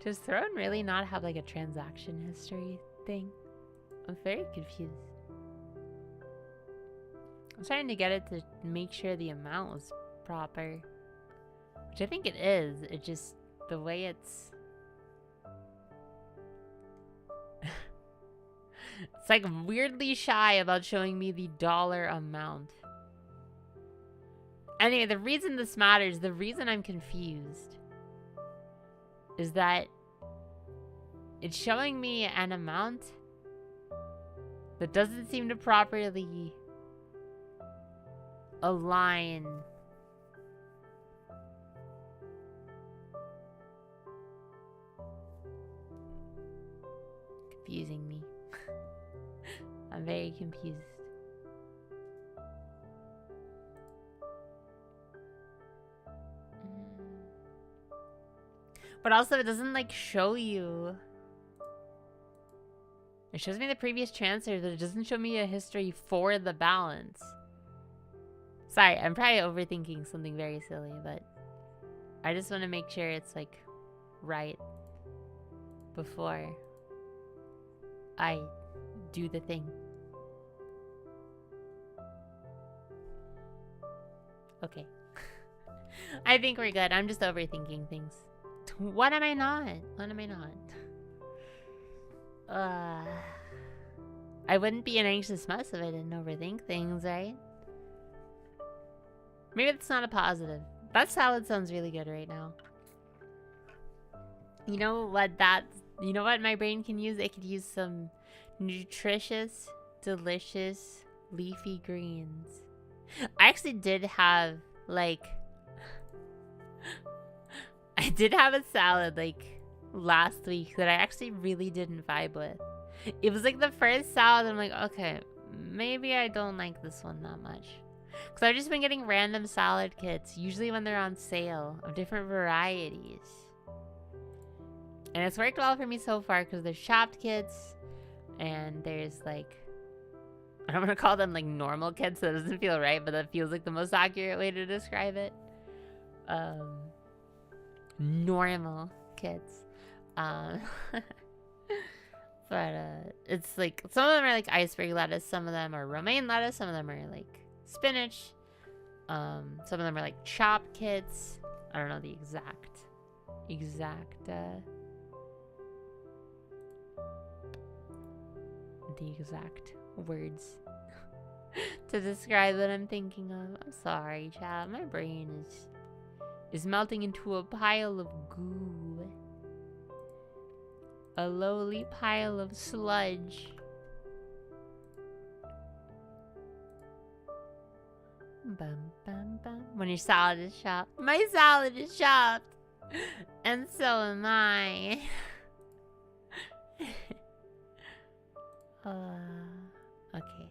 Does Throne really not have like a transaction history thing? I'm very confused. I'm trying to get it to make sure the amount was proper. Which I think it is. It just, the way it's... It's like weirdly shy about showing me the dollar amount. Anyway, the reason this matters, the reason I'm confused, is that it's showing me an amount that doesn't seem to properly align confusing me. I'm very confused. But also it doesn't like show you. It shows me the previous transfers, but it doesn't show me a history for the balance. Sorry, I'm probably overthinking something very silly, but I just want to make sure it's like right before I do the thing. Okay. I think we're good. I'm just overthinking things. What am I not? What am I not? I wouldn't be an anxious mess if I didn't overthink things, right? Maybe it's not a positive. That salad sounds really good right now. You know what my brain can use? It could use some nutritious, delicious, leafy greens. I actually did have, like... I did have a salad, like, last week that I actually really didn't vibe with. It was, like, the first salad, I'm like, okay, maybe I don't like this one that much. Because I've just been getting random salad kits, usually when they're on sale, of different varieties. And it's worked well for me so far, because there's chopped kits, and there's, like... I don't want to call them, like, normal kits, that doesn't feel right, but that feels like the most accurate way to describe it. Normal kits. But, it's, like, some of them are, like, iceberg lettuce, some of them are romaine lettuce, some of them are, like, spinach. Some of them are, like, chopped kits. I don't know the exact, words to describe what I'm thinking of. I'm sorry, child. My brain is melting into a pile of goo. A lowly pile of sludge. Bum, bum, bum. When your salad is chopped. My salad is chopped! And so am I. Okay.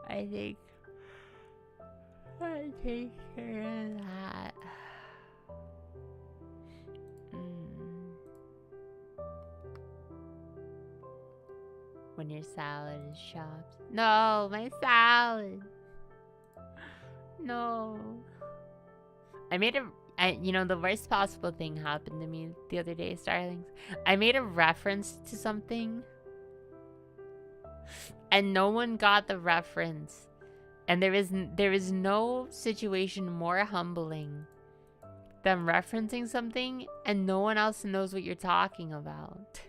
I think I take care of that. When your salad is chopped. No, my salad. No. You know, the worst possible thing happened to me the other day, Starlings. I made a reference to something, and no one got the reference. And there is no situation more humbling than referencing something and no one else knows what you're talking about.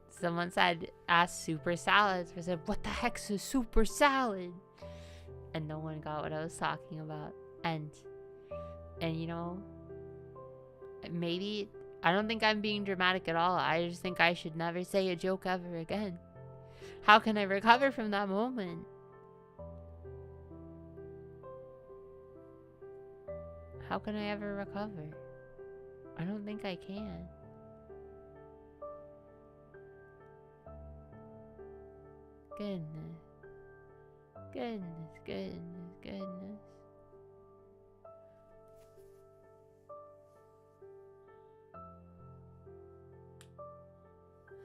Someone said, ask super salads. I said, what the heck's a super salad? And no one got what I was talking about. And you know, maybe, I don't think I'm being dramatic at all. I just think I should never say a joke ever again. How can I recover from that moment? How can I ever recover? I don't think I can. Goodness. Goodness, goodness, goodness.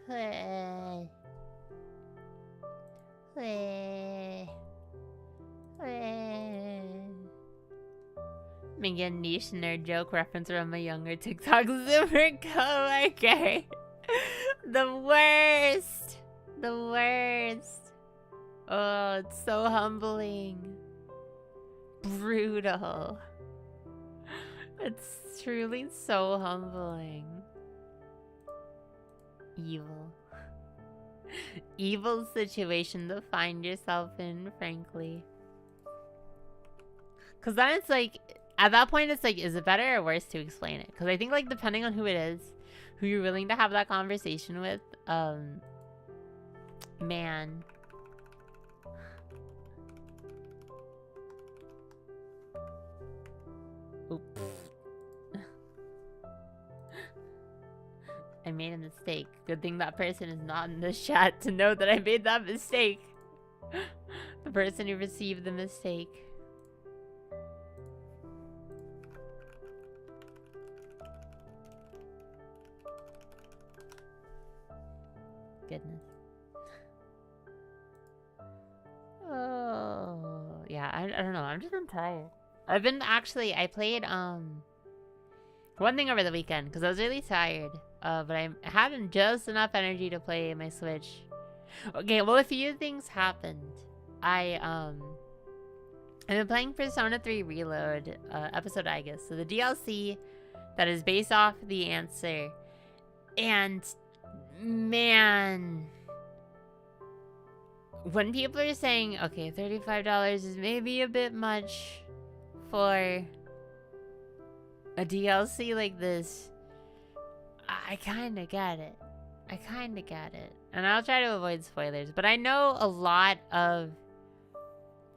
Hey. Hey. Hey. Making a niche nerd joke reference from a younger TikTok super co-worker. The worst. The worst. Oh, it's so humbling. Brutal. It's truly so humbling. Evil. Evil situation to find yourself in, frankly. Because then it's like, at that point, it's like, is it better or worse to explain it? Because I think, like, depending on who it is, who you're willing to have that conversation with, man. Oops. I made a mistake. Good thing that person is not in this chat to know that I made that mistake. The person who received the mistake. Goodness. Oh, yeah, I don't know. I'm just tired. I've been actually, I played, one thing over the weekend because I was really tired. But I had just enough energy to play my Switch. Okay, well, a few things happened. I've been playing Persona 3 Reload, episode I guess. So the DLC that is based off the answer. And man, when people are saying, okay, $35 is maybe a bit much for a DLC like this, I kind of get it. I kind of get it. And I'll try to avoid spoilers, but I know a lot of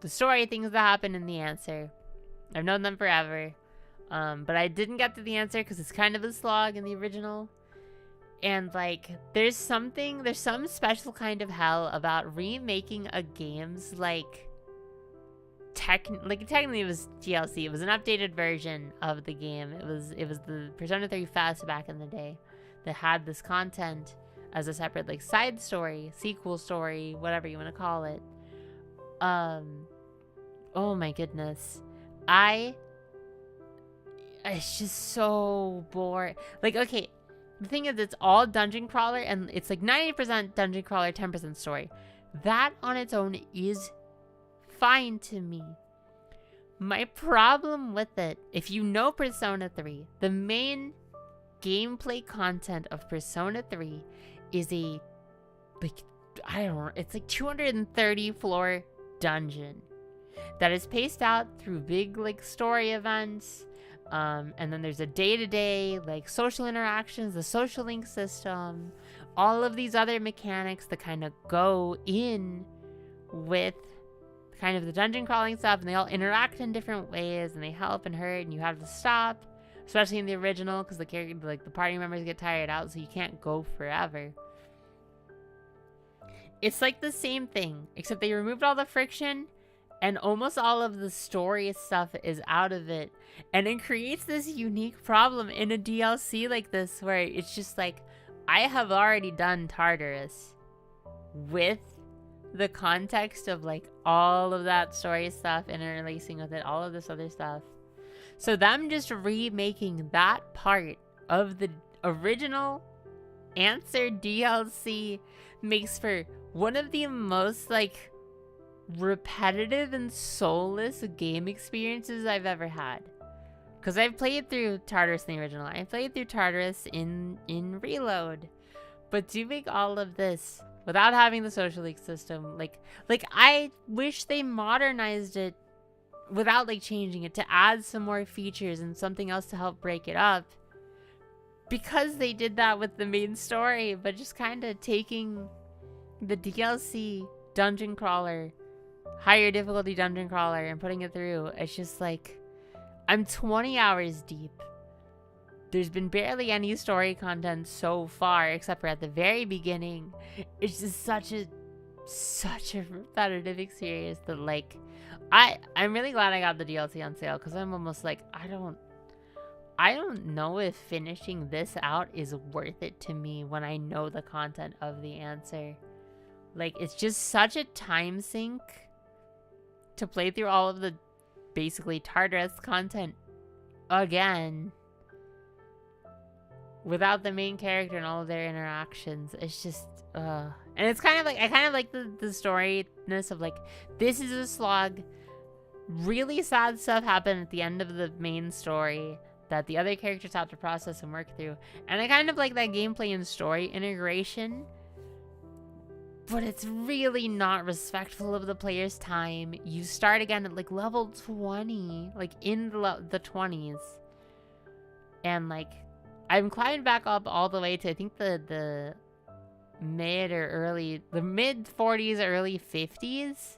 the story things that happen in the answer. I've known them forever. But I didn't get to the answer because it's kind of a slog in the original. And like, there's some special kind of hell about remaking a game's like technically it was DLC. It was an updated version of the game. It was the Persona 3 Fest back in the day that had this content as a separate like side story, sequel story, whatever you want to call it. Oh my goodness. It's just so boring. Like, okay, the thing is, it's all dungeon crawler, and it's like 90% dungeon crawler, 10% story. That on its own is fine to me. My problem with it, if you know Persona 3, the main gameplay content of Persona 3 is a, like, I don't know, it's like 230 floor dungeon that is paced out through big, like, story events. And then there's a day-to-day, like, social interactions, the social link system, all of these other mechanics that kind of go in with kind of the dungeon crawling stuff, and they all interact in different ways, and they help and hurt, and you have to stop, especially in the original, because the character, like, the party members get tired out, so you can't go forever. It's like the same thing, except they removed all the friction, and almost all of the story stuff is out of it. And it creates this unique problem in a DLC like this, where it's just like, I have already done Tartarus with the context of like all of that story stuff interlacing with it, all of this other stuff. So them just remaking that part of the original answer DLC makes for one of the most like repetitive and soulless game experiences I've ever had. Because I've played through Tartarus in the original. I played through Tartarus in Reload. But doing all of this without having the social league system, like I wish they modernized it without like changing it, to add some more features and something else to help break it up. Because they did that with the main story, but just kind of taking the DLC dungeon crawler, higher difficulty dungeon crawler, and putting it through. It's just like, I'm 20 hours deep. There's been barely any story content so far, except for at the very beginning. It's just such a such a repetitive experience that like I'm really glad I got the DLC on sale, because I'm almost like I don't know if finishing this out is worth it to me when I know the content of the answer. Like, it's just such a time sink to play through all of the basically Tartarus content again without the main character and all of their interactions. It's just and it's kind of like, I kind of like the storyness of like, this is a slog, really sad stuff happened at the end of the main story that the other characters have to process and work through, and I kind of like that gameplay and story integration, but it's really not respectful of the player's time. You start again at like level 20, like in the 20s, and like I'm climbing back up all the way to I think the mid 40s, early 50s.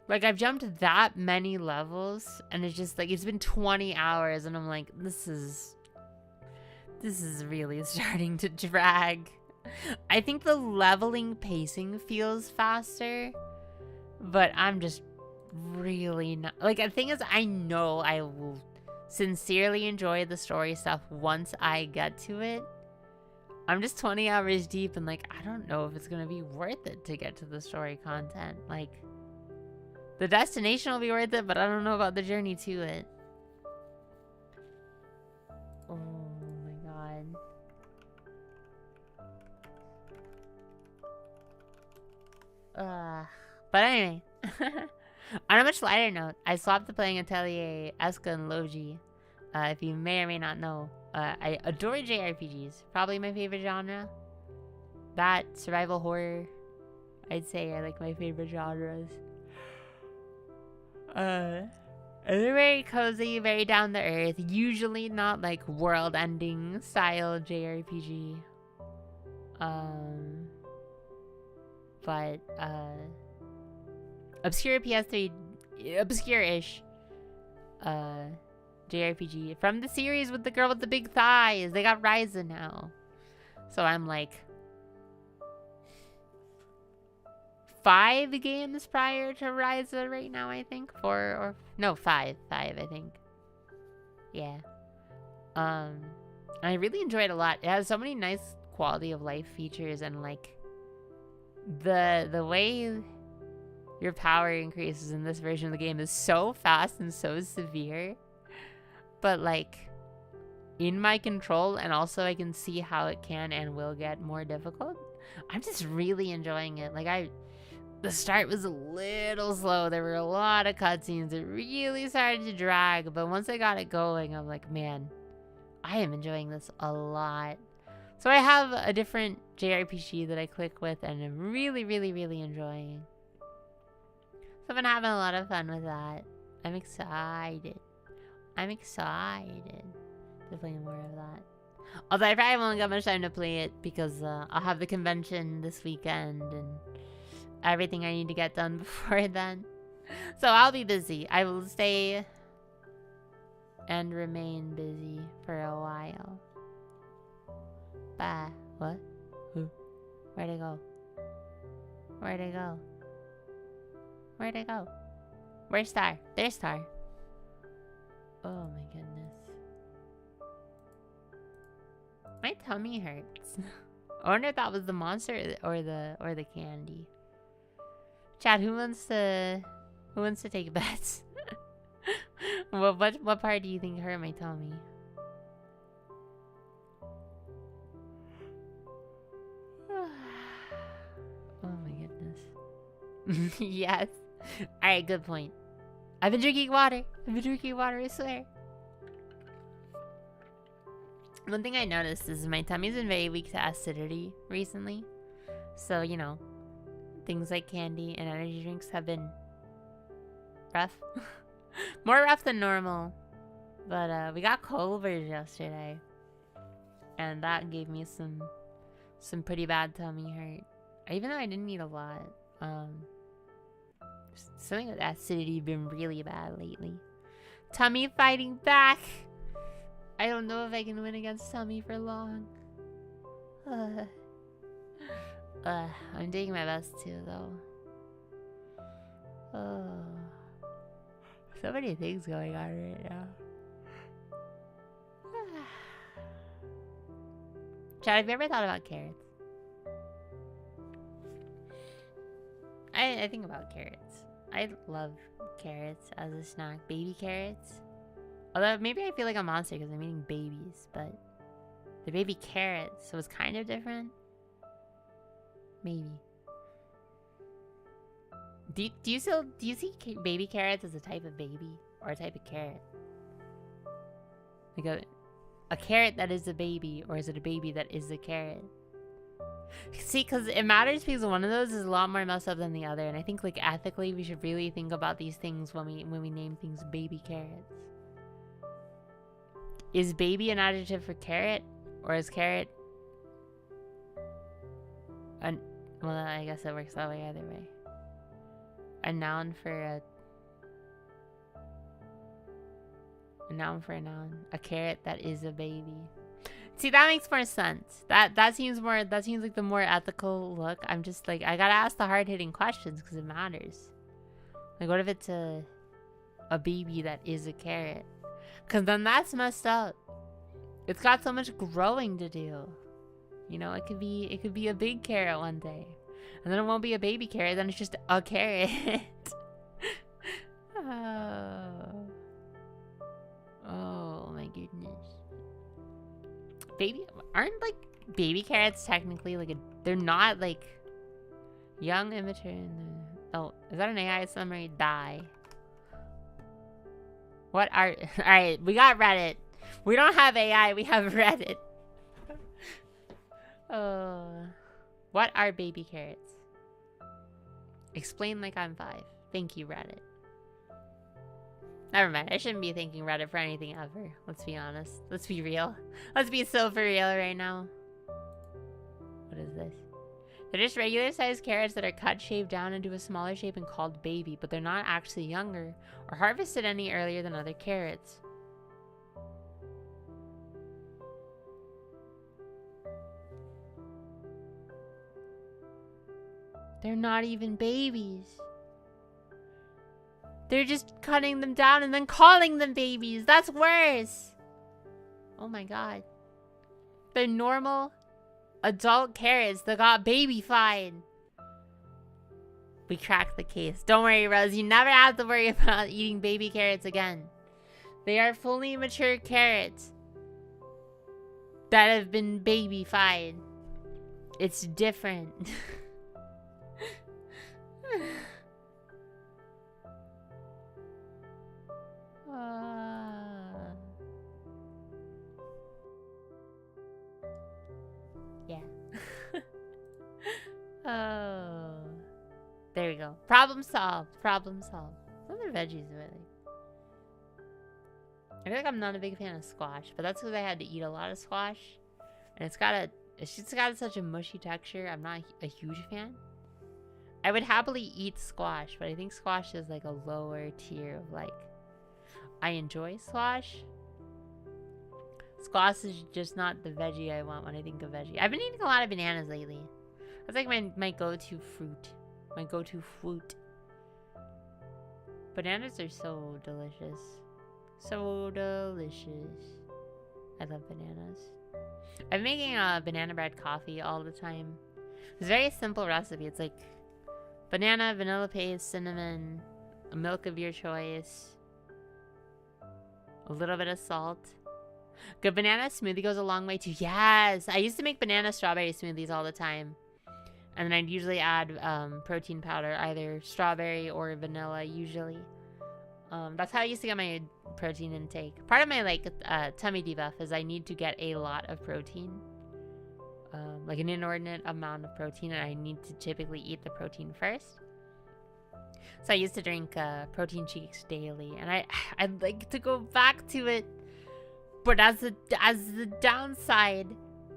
Like, I've jumped that many levels, and it's just like, it's been 20 hours, and I'm like, this is really starting to drag. I think the leveling pacing feels faster, but I'm just really not, like, the thing is, I know I will sincerely enjoy the story stuff once I get to it. I'm just 20 hours deep, and like, I don't know if it's gonna be worth it to get to the story content. Like, the destination will be worth it, but I don't know about the journey to it. Oh my god. But anyway. On a much lighter note, I swapped to playing Atelier, Eska, and Logi. If you may or may not know, I adore JRPGs. Probably my favorite genre. That, survival horror, I'd say are like my favorite genres. They're very cozy, very down to earth. Usually not like world-ending style JRPG. But obscure PS3, obscure-ish JRPG from the series with the girl with the big thighs. They got Ryza now, so I'm like 5 games prior to Ryza right now, I think. 5 I think. Yeah. I really enjoyed it a lot. It has so many nice quality of life features, and like the way your power increases in this version of the game is so fast and so severe, but like in my control, and also I can see how it can and will get more difficult. I'm just really enjoying it. Like, the start was a little slow. There were a lot of cutscenes. It really started to drag, but once I got it going, I'm like, man, I am enjoying this a lot. So I have a different JRPG that I click with, and I'm really, really, really enjoying. So I've been having a lot of fun with that. I'm excited. I'm excited to play more of that. Although I probably won't get much time to play it, because I'll have the convention this weekend, and everything I need to get done before then. So I'll be busy. I will stay and remain busy for a while. Bah. What? Who? Where'd it go? Where'd it go? Where'd it go? Where's Star? There's Star. Oh my goodness. My tummy hurts. I wonder if that was the monster or the candy. Chat, who wants to take bets? What part do you think hurt my tummy? Oh my goodness. Yes. Alright, good point. I've been drinking water. I swear. One thing I noticed is my tummy's been very weak to acidity recently. So, you know, things like candy and energy drinks have been rough. More rough than normal. But we got Culver's yesterday, and that gave me some pretty bad tummy hurt. Even though I didn't eat a lot. Something with acidity been really bad lately. Tummy fighting back. I don't know if I can win against tummy for long. I'm doing my best to, though. Oh. So many things going on right now. Chad, have you ever thought about carrots? I think about carrots. I love carrots as a snack. Baby carrots. Although maybe I feel like a monster because I'm eating babies, but they're baby carrots, so it's kind of different. Maybe. Do you see baby carrots as a type of baby or a type of carrot? Like a carrot that is a baby, or is it a baby that is a carrot? See, because it matters because one of those is a lot more messed up than the other, and I think like ethically we should really think about these things when we name things baby carrots. Is baby an adjective for carrot, or is carrot well, I guess it works that way either way. A noun for a noun for a noun. A carrot that is a baby. See, that makes more sense. That seems like the more ethical look. I'm just like, I gotta ask the hard-hitting questions because it matters. Like, what if it's a baby that is a carrot? Because then that's messed up. It's got so much growing to do. You know, it could be a big carrot one day, and then it won't be a baby carrot. Then it's just a carrot. Oh my goodness. Aren't like baby carrots technically like they're not like young, immature, and oh, is that an AI summary? Die. What are alright, we got Reddit. We don't have AI, we have Reddit. What are baby carrots? Explain like I'm 5. Thank you, Reddit. Never mind, I shouldn't be thanking Reddit for anything ever. Let's be honest. Let's be real. Let's be so for real right now. What is this? They're just regular sized carrots that are cut, shaved down into a smaller shape and called baby, but they're not actually younger or harvested any earlier than other carrots. They're not even babies. They're just cutting them down and then calling them babies. That's worse. Oh my god. They're normal adult carrots that got baby-fied. We cracked the case. Don't worry, Rose. You never have to worry about eating baby carrots again. They are fully mature carrots that have been baby-fied. It's different. Yeah. Oh. There we go. Problem solved. Problem solved. What other veggies do I like? I feel like I'm not a big fan of squash, but that's because I had to eat a lot of squash. And it's just got such a mushy texture. I'm not a huge fan. I would happily eat squash, but I think squash is like a lower tier of like, I enjoy squash. Squash is just not the veggie I want when I think of veggie. I've been eating a lot of bananas lately. That's like my go-to fruit. My go-to fruit. Bananas are so delicious. So delicious. I love bananas. I'm making a banana bread coffee all the time. It's a very simple recipe. It's like banana, vanilla paste, cinnamon, a milk of your choice, a little bit of salt. Good banana smoothie goes a long way too. Yes! I used to make banana strawberry smoothies all the time. And then I'd usually add protein powder, either strawberry or vanilla, usually. That's how I used to get my protein intake. Part of my like tummy debuff is I need to get a lot of protein. Like an inordinate amount of protein, and I need to typically eat the protein first. So I used to drink protein shakes daily, and I'd like to go back to it. But as the downside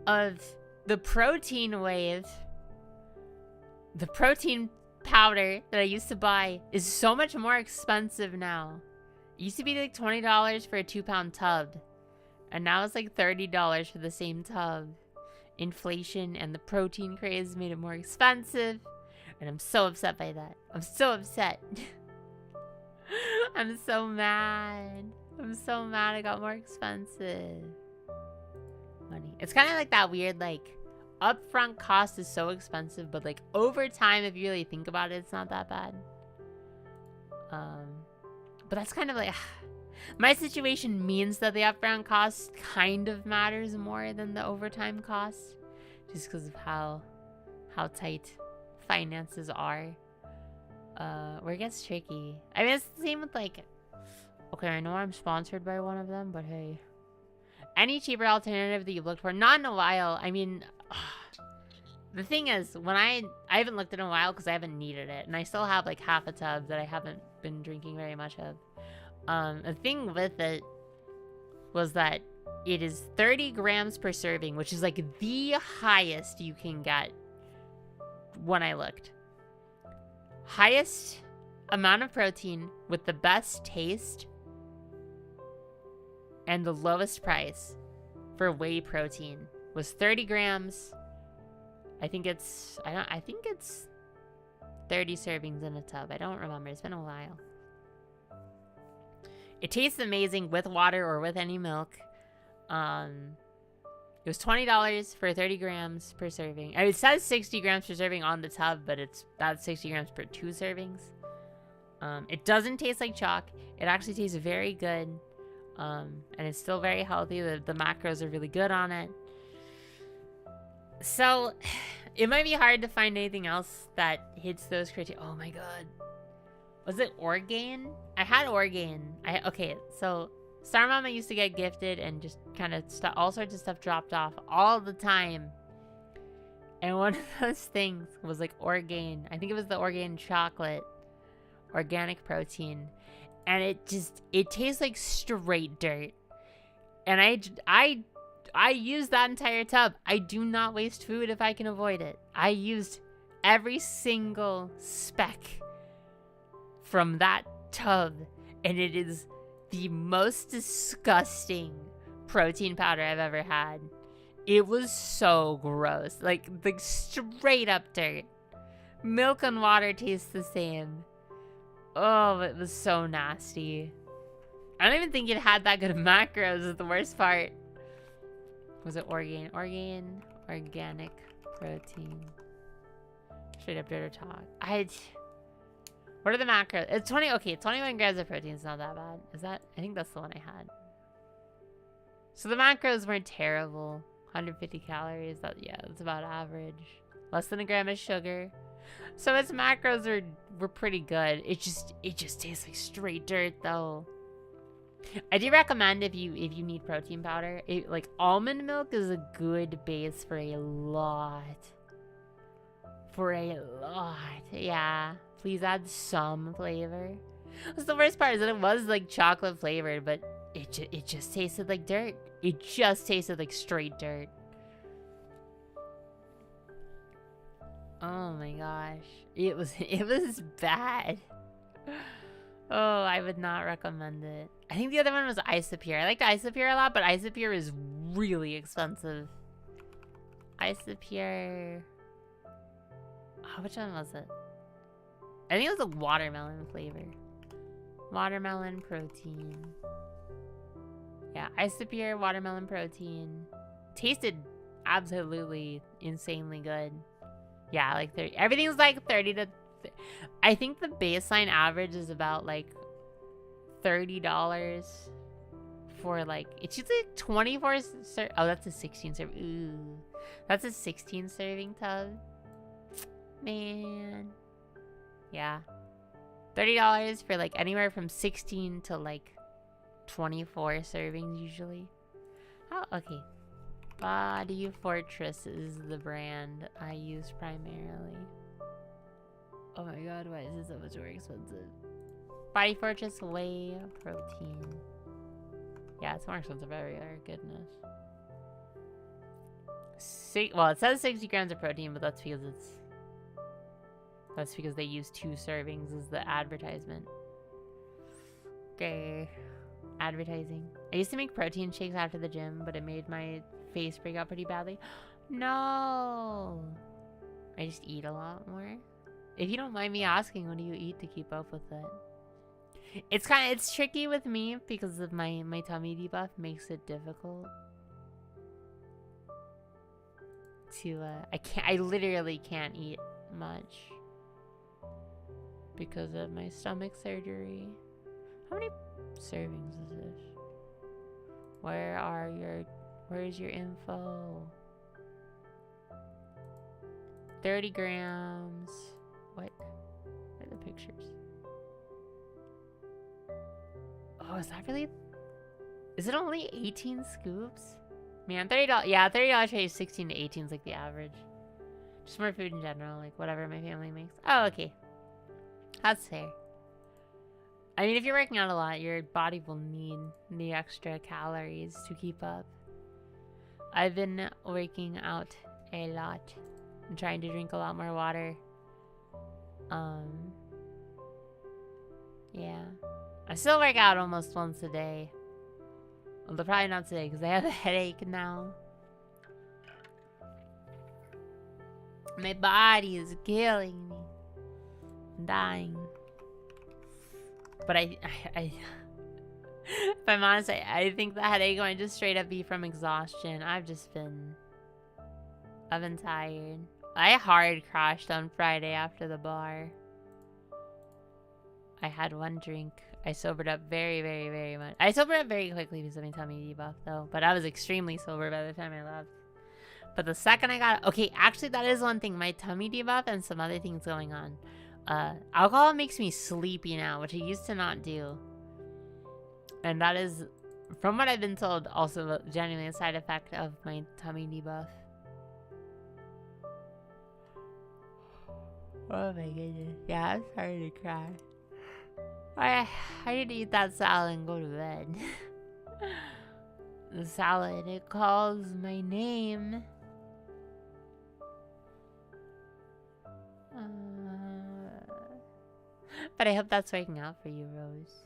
of the protein wave, the protein powder that I used to buy is so much more expensive now. It used to be like $20 for a 2-pound tub, and now it's like $30 for the same tub. inflation and the protein craze made it more expensive. And I'm so upset by that. I'm so upset. I'm so mad. I'm so mad it got more expensive. Money. It's kind of like that weird, like, upfront cost is so expensive, but like over time, if you really think about it, it's not that bad. But that's kind of like my situation means that the upfront cost kind of matters more than the overtime cost, just because of how tight finances are. Where it gets tricky. I mean, it's the same with like, okay, I know I'm sponsored by one of them, but hey, any cheaper alternative that you've looked for? Not in a while. I mean, the thing is, when I haven't looked in a while because I haven't needed it, and I still have like half a tub that I haven't been drinking very much of. The thing with it was that it is 30 grams per serving, which is like the highest you can get when I looked. Highest amount of protein with the best taste and the lowest price for whey protein was 30 grams. I think it's 30 servings in a tub. I don't remember. It's been a while. It tastes amazing with water or with any milk. It was $20 for 30 grams per serving. It says 60 grams per serving on the tub, but that's 60 grams per 2 servings. It doesn't taste like chalk. It actually tastes very good. And it's still very healthy. The macros are really good on it. So, it might be hard to find anything else that hits those criteria. Oh my god. Was it Orgain? I had Orgain. Okay, so Star Mama used to get gifted and just kind of all sorts of stuff dropped off all the time. And one of those things was like Orgain. I think it was the Orgain chocolate. Organic protein. And it tastes like straight dirt. And I used that entire tub. I do not waste food if I can avoid it. I used every single speck from that tub. And it is the most disgusting protein powder I've ever had. It was so gross. Like straight up dirt. Milk and water taste the same. Oh, it was so nasty. I don't even think it had that good of macros is the worst part. Was it Orgain? Orgain, organic protein. Straight up dirt or talk. What are the macros? It's 21 grams of protein. It's not that bad. Is that? I think that's the one I had. So the macros weren't terrible. 150 calories. That's about average. Less than a gram of sugar. So its macros were pretty good. It just tastes like straight dirt though. I do recommend if you need protein powder, like almond milk is a good base for a lot. Yeah. Please add some flavor. That's the worst part is that it was like chocolate flavored, but it just tasted like dirt. It just tasted like straight dirt. Oh my gosh. It was bad. Oh, I would not recommend it. I think the other one was Isopure. I liked Isopure a lot, but Isopure is really expensive. Isopure. Oh, which one was it? I think it was a watermelon flavor. Watermelon protein. Yeah, Isopure watermelon protein. Tasted absolutely insanely good. Yeah, like 30. Everything's like 30 to... I think the baseline average is about like $30 for like... It's usually like 24... Oh, that's a 16 serving. Ooh. That's a 16 serving tub. Man. Yeah. $30 for like anywhere from 16 to like 24 servings usually. Oh, okay. Body Fortress is the brand I use primarily. Oh my god, why is it so much more expensive? Body Fortress whey protein. Yeah, it's more expensive everywhere. Goodness. Well, it says 60 grams of protein, but that's because they use 2 servings as the advertisement. Okay. Advertising. I used to make protein shakes after the gym, but it made my face break out pretty badly. No. I just eat a lot more. If you don't mind me asking, what do you eat to keep up with it? It's tricky with me because of my tummy debuff makes it difficult to I literally can't eat much because of my stomach surgery. How many servings is this? Where's your info? 30 grams. What? Where are the pictures? Oh, is that really? Is it only 18 scoops? Man, $30. Yeah, $30 trade is 16 to 18 is like the average. Just more food in general, like whatever my family makes. Oh, okay. That's fair. I mean, if you're working out a lot, your body will need the extra calories to keep up. I've been working out a lot and trying to drink a lot more water. Yeah. I still work out almost once a day. Although probably not today because I have a headache now. My body is killing me. I'm dying. But if I'm honest, I think the headache might just straight up be from exhaustion. I've been tired. I hard crashed on Friday after the bar. I had one drink. I sobered up very, very, very much. I sobered up very quickly because of my tummy debuff though. But I was extremely sober by the time I left. But the second I got... Okay, actually that is one thing. My tummy debuff and some other things going on. Alcohol makes me sleepy now, which I used to not do. And that is, from what I've been told, also genuinely a side effect of my tummy debuff. Oh my goodness. Yeah, I'm starting to cry. I need to eat that salad and go to bed. The salad, it calls my name. But I hope that's working out for you, Rose.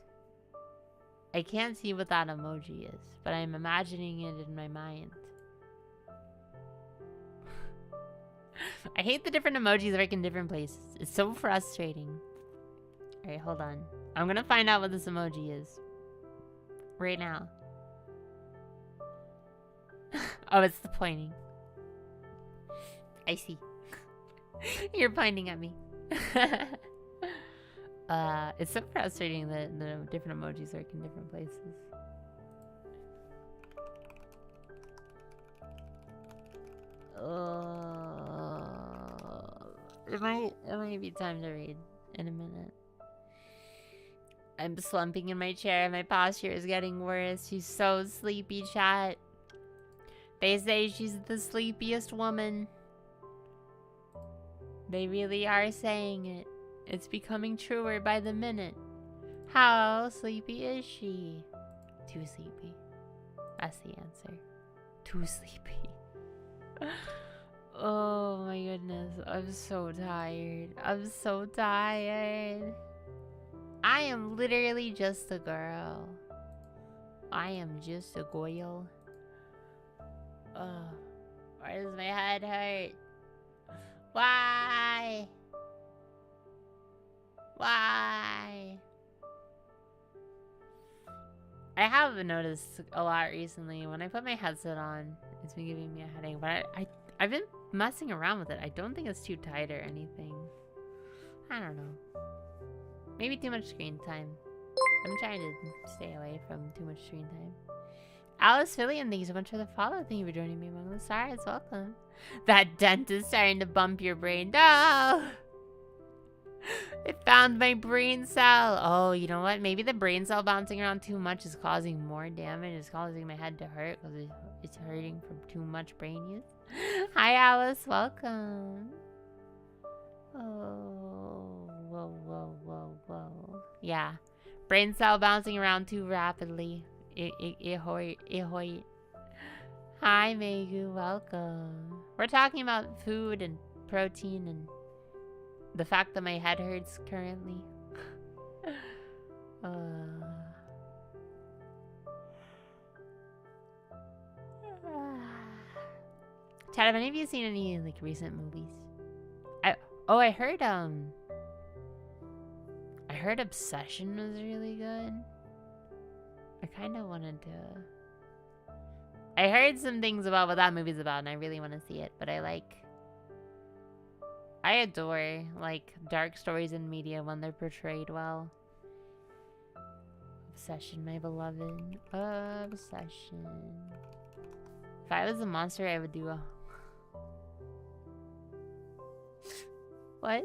I can't see what that emoji is, but I'm imagining it in my mind. I hate the different emojis work in different places. It's so frustrating. Alright, hold on. I'm gonna find out what this emoji is. Right now. Oh, it's the pointing. I see. You're pointing at me. It's so frustrating that the different emojis work in different places. It might be time to read in a minute. I'm slumping in my chair. My posture is getting worse. She's so sleepy, chat. They say she's the sleepiest woman. They really are saying it. It's becoming truer by the minute. How sleepy is she? Too sleepy. That's the answer. Too sleepy. Oh my goodness. I'm so tired. I'm so tired. I am literally just a girl. I am just a girl. Oh, why does my head hurt? Why? Why? I have noticed a lot recently when I put my headset on, it's been giving me a headache, but I've been messing around with it. I don't think it's too tight or anything. I don't know. Maybe too much screen time. I'm trying to stay away from too much screen time. Alice Fillion, thank you so much for the follow. Thank you for joining me among the stars. Welcome. That dent is starting to bump your brain. No! It found my brain cell. Oh, you know what? Maybe the brain cell bouncing around too much is causing more damage. It's causing my head to hurt because it's hurting from too much brain use. Hi, Alice. Welcome. Oh, whoa, whoa, whoa, whoa. Yeah. Brain cell bouncing around too rapidly. It hurt. Hi, Megu. Welcome. We're talking about food and protein and the fact that my head hurts currently. Chad, have any of you seen any like recent movies? I heard Obsession was really good. I kind of wanted to. I heard some things about what that movie's about, and I really want to see it. But I adore like dark stories in media when they're portrayed well. Obsession, my beloved. Obsession. If I was a monster, I would do a... What?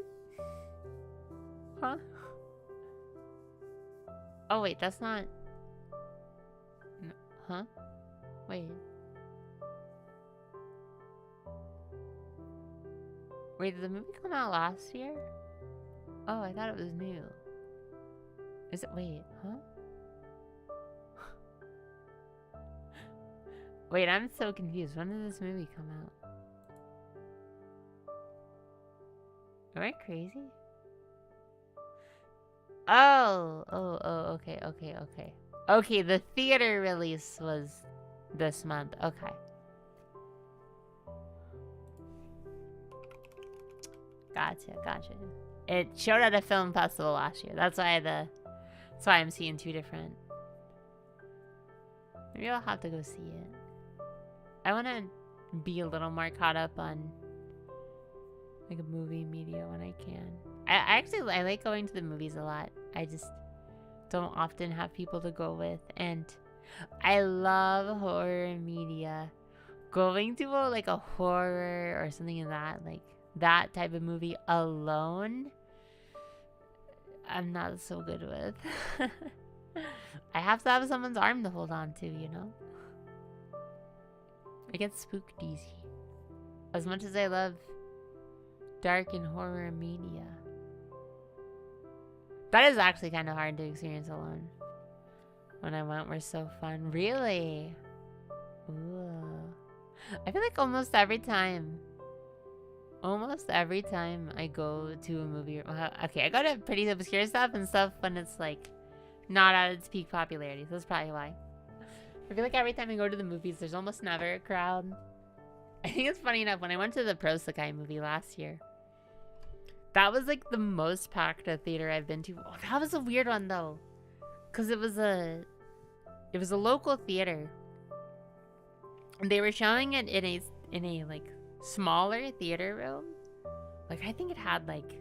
Huh? Oh, wait, that's not... No. Huh? Wait. Wait, did the movie come out last year? Oh, I thought it was new. Is it? Wait, huh? Wait, I'm so confused. When did this movie come out? Am I crazy? Oh, okay. Okay, the theater release was this month. Okay. Gotcha. It showed at a film festival last year. That's why I'm seeing two different. Maybe I'll have to go see it. I want to be a little more caught up on like a movie media when I can. I like going to the movies a lot. I just don't often have people to go with, and I love horror media. Going to like a horror or something in that type of movie alone, I'm not so good with. I have to have someone's arm to hold on to, you know? I get spooked easy. As much as I love dark and horror media, that is actually kind of hard to experience alone. When I went were so fun. Really? Ooh. I feel like almost every time I go to a movie, okay, I go to pretty obscure stuff and stuff when it's like not at its peak popularity. So that's probably why. I feel like every time I go to the movies, there's almost never a crowd. I think it's funny enough, when I went to the Prosekai movie last year, that was like the most packed a theater I've been to. Oh, that was a weird one though, because it was a local theater, and they were showing it in a like smaller theater room. Like I think it had like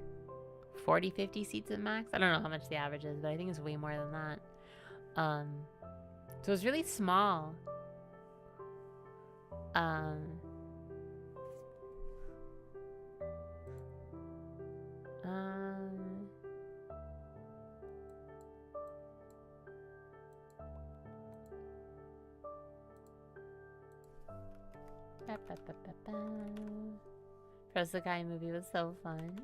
40-50 seats at max. I don't know how much the average is, but I think it's way more than that. So it was really small. Prosekai movie was so fun.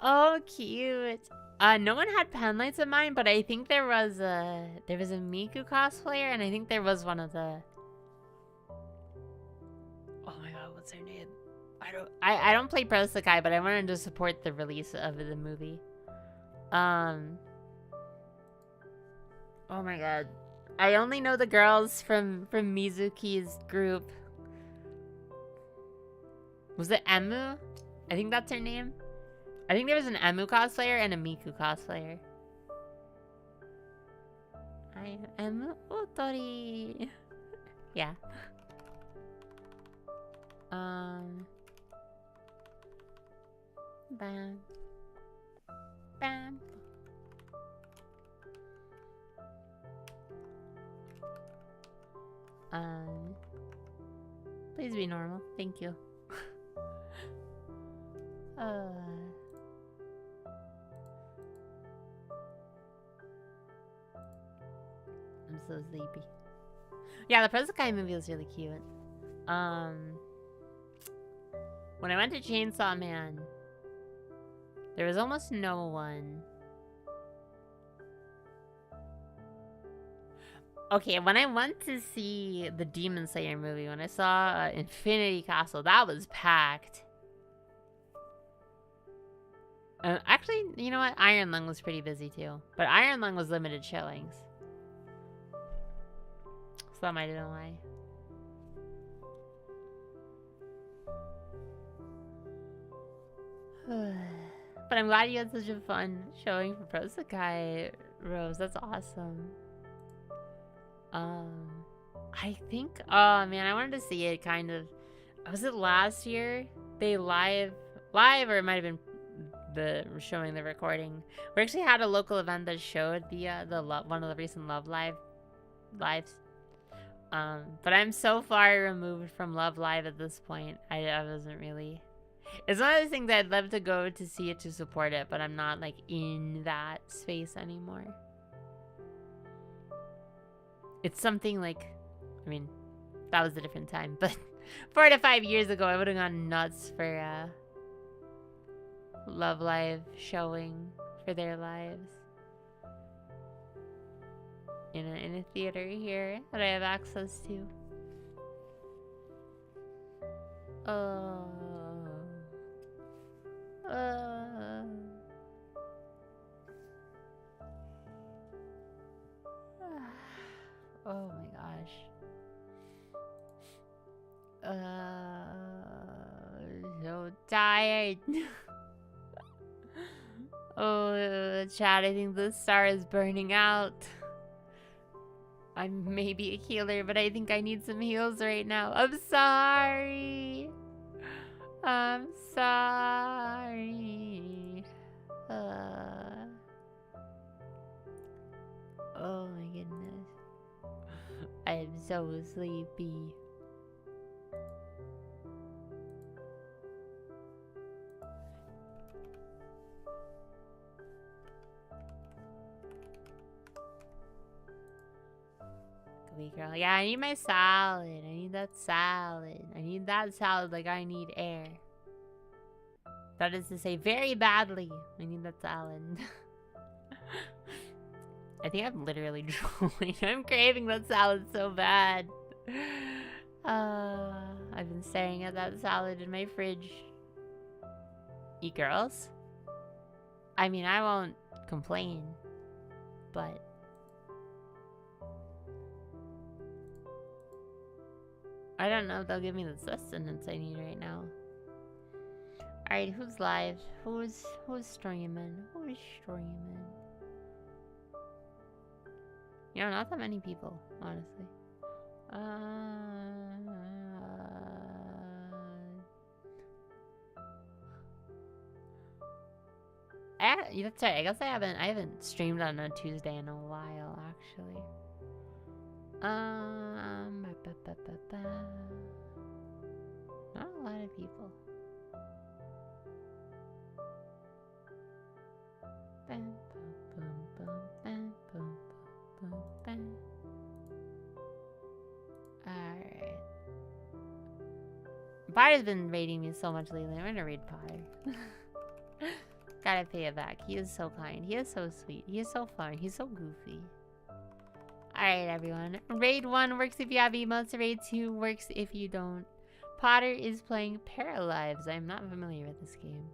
Oh, cute. No one had pen lights in mine, but I think there was a Miku cosplayer, and I think there was one of the... Oh my god, what's her name? I don't play Prosekai, but I wanted to support the release of the movie. Oh my god. I only know the girls from Mizuki's group. Was it Emu? I think that's her name. I think there was an Emu cosplayer and a Miku cosplayer. I am Emu Otori. Yeah. Bam. Bam. Please be normal. Thank you. I'm so sleepy. Yeah, the Prosekai movie was really cute. When I went to Chainsaw Man, there was almost no one. Okay, when I went to see the Demon Slayer movie, when I saw Infinity Castle, that was packed. Actually, you know what? Iron Lung was pretty busy too. But Iron Lung was limited showings. So that might have been why. But I'm glad you had such a fun showing for Prosakai, Rose. That's awesome. I think, oh man, I wanted to see it kind of. Was it last year? They live, or it might have been showing the recording. We actually had a local event that showed one of the recent Love lives. But I'm so far removed from Love Live at this point. I wasn't really. It's one of those things I'd love to go to see it to support it, but I'm not like in that space anymore. It's something like, I mean, that was a different time, but 4 to 5 years ago, I would have gone nuts for Love Live showing for their lives in a theater here that I have access to. Oh my gosh. So tired. Oh, chat, I think the star is burning out. I'm maybe a healer, but I think I need some heals right now. I'm sorry. I'm sorry. Oh my goodness. I am so sleepy. Girl. Yeah, I need my salad. I need that salad. I need that salad like I need air. That is to say, very badly. I need that salad. I think I'm literally drooling. I'm craving that salad so bad. I've been staring at that salad in my fridge. Eat girls? I mean, I won't complain, but I don't know if they'll give me the sustenance I need right now. Alright, who's live? Who's streaming? Who's streaming? You know, not that many people, honestly. That's right. I guess I haven't streamed on a Tuesday in a while, actually. Not a lot of people. Alright. Potter's been raiding me so much lately. I'm gonna raid Potter. Gotta pay it back. He is so kind. He is so sweet. He is so fun. He's so goofy. Alright, everyone. Raid 1 works if you have emotes. Raid 2 works if you don't. Potter is playing Paralives. I'm not familiar with this game.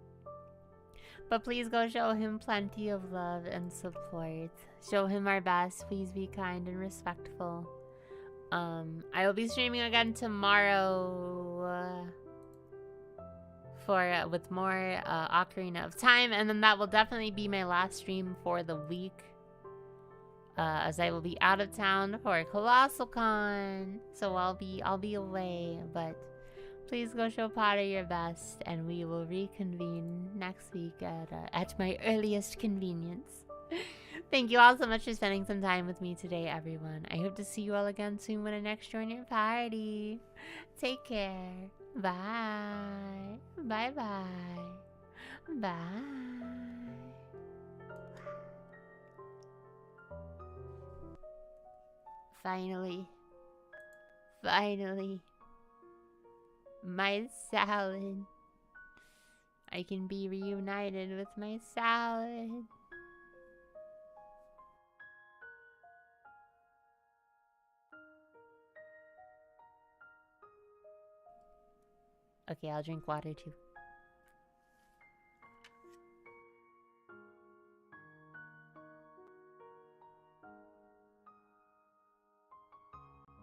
But please go show him plenty of love and support. Show him our best. Please be kind and respectful. I will be streaming again tomorrow with more Ocarina of Time, and then that will definitely be my last stream for the week. As I will be out of town for Colossal Con, so I'll be away. But please go show Potter your best, and we will reconvene next week at my earliest convenience. Thank you all so much for spending some time with me today, everyone. I hope to see you all again soon when I next join your party. Take care. Bye. Bye-bye. Bye. Finally. My salad. I can be reunited with my salad. Okay, I'll drink water too.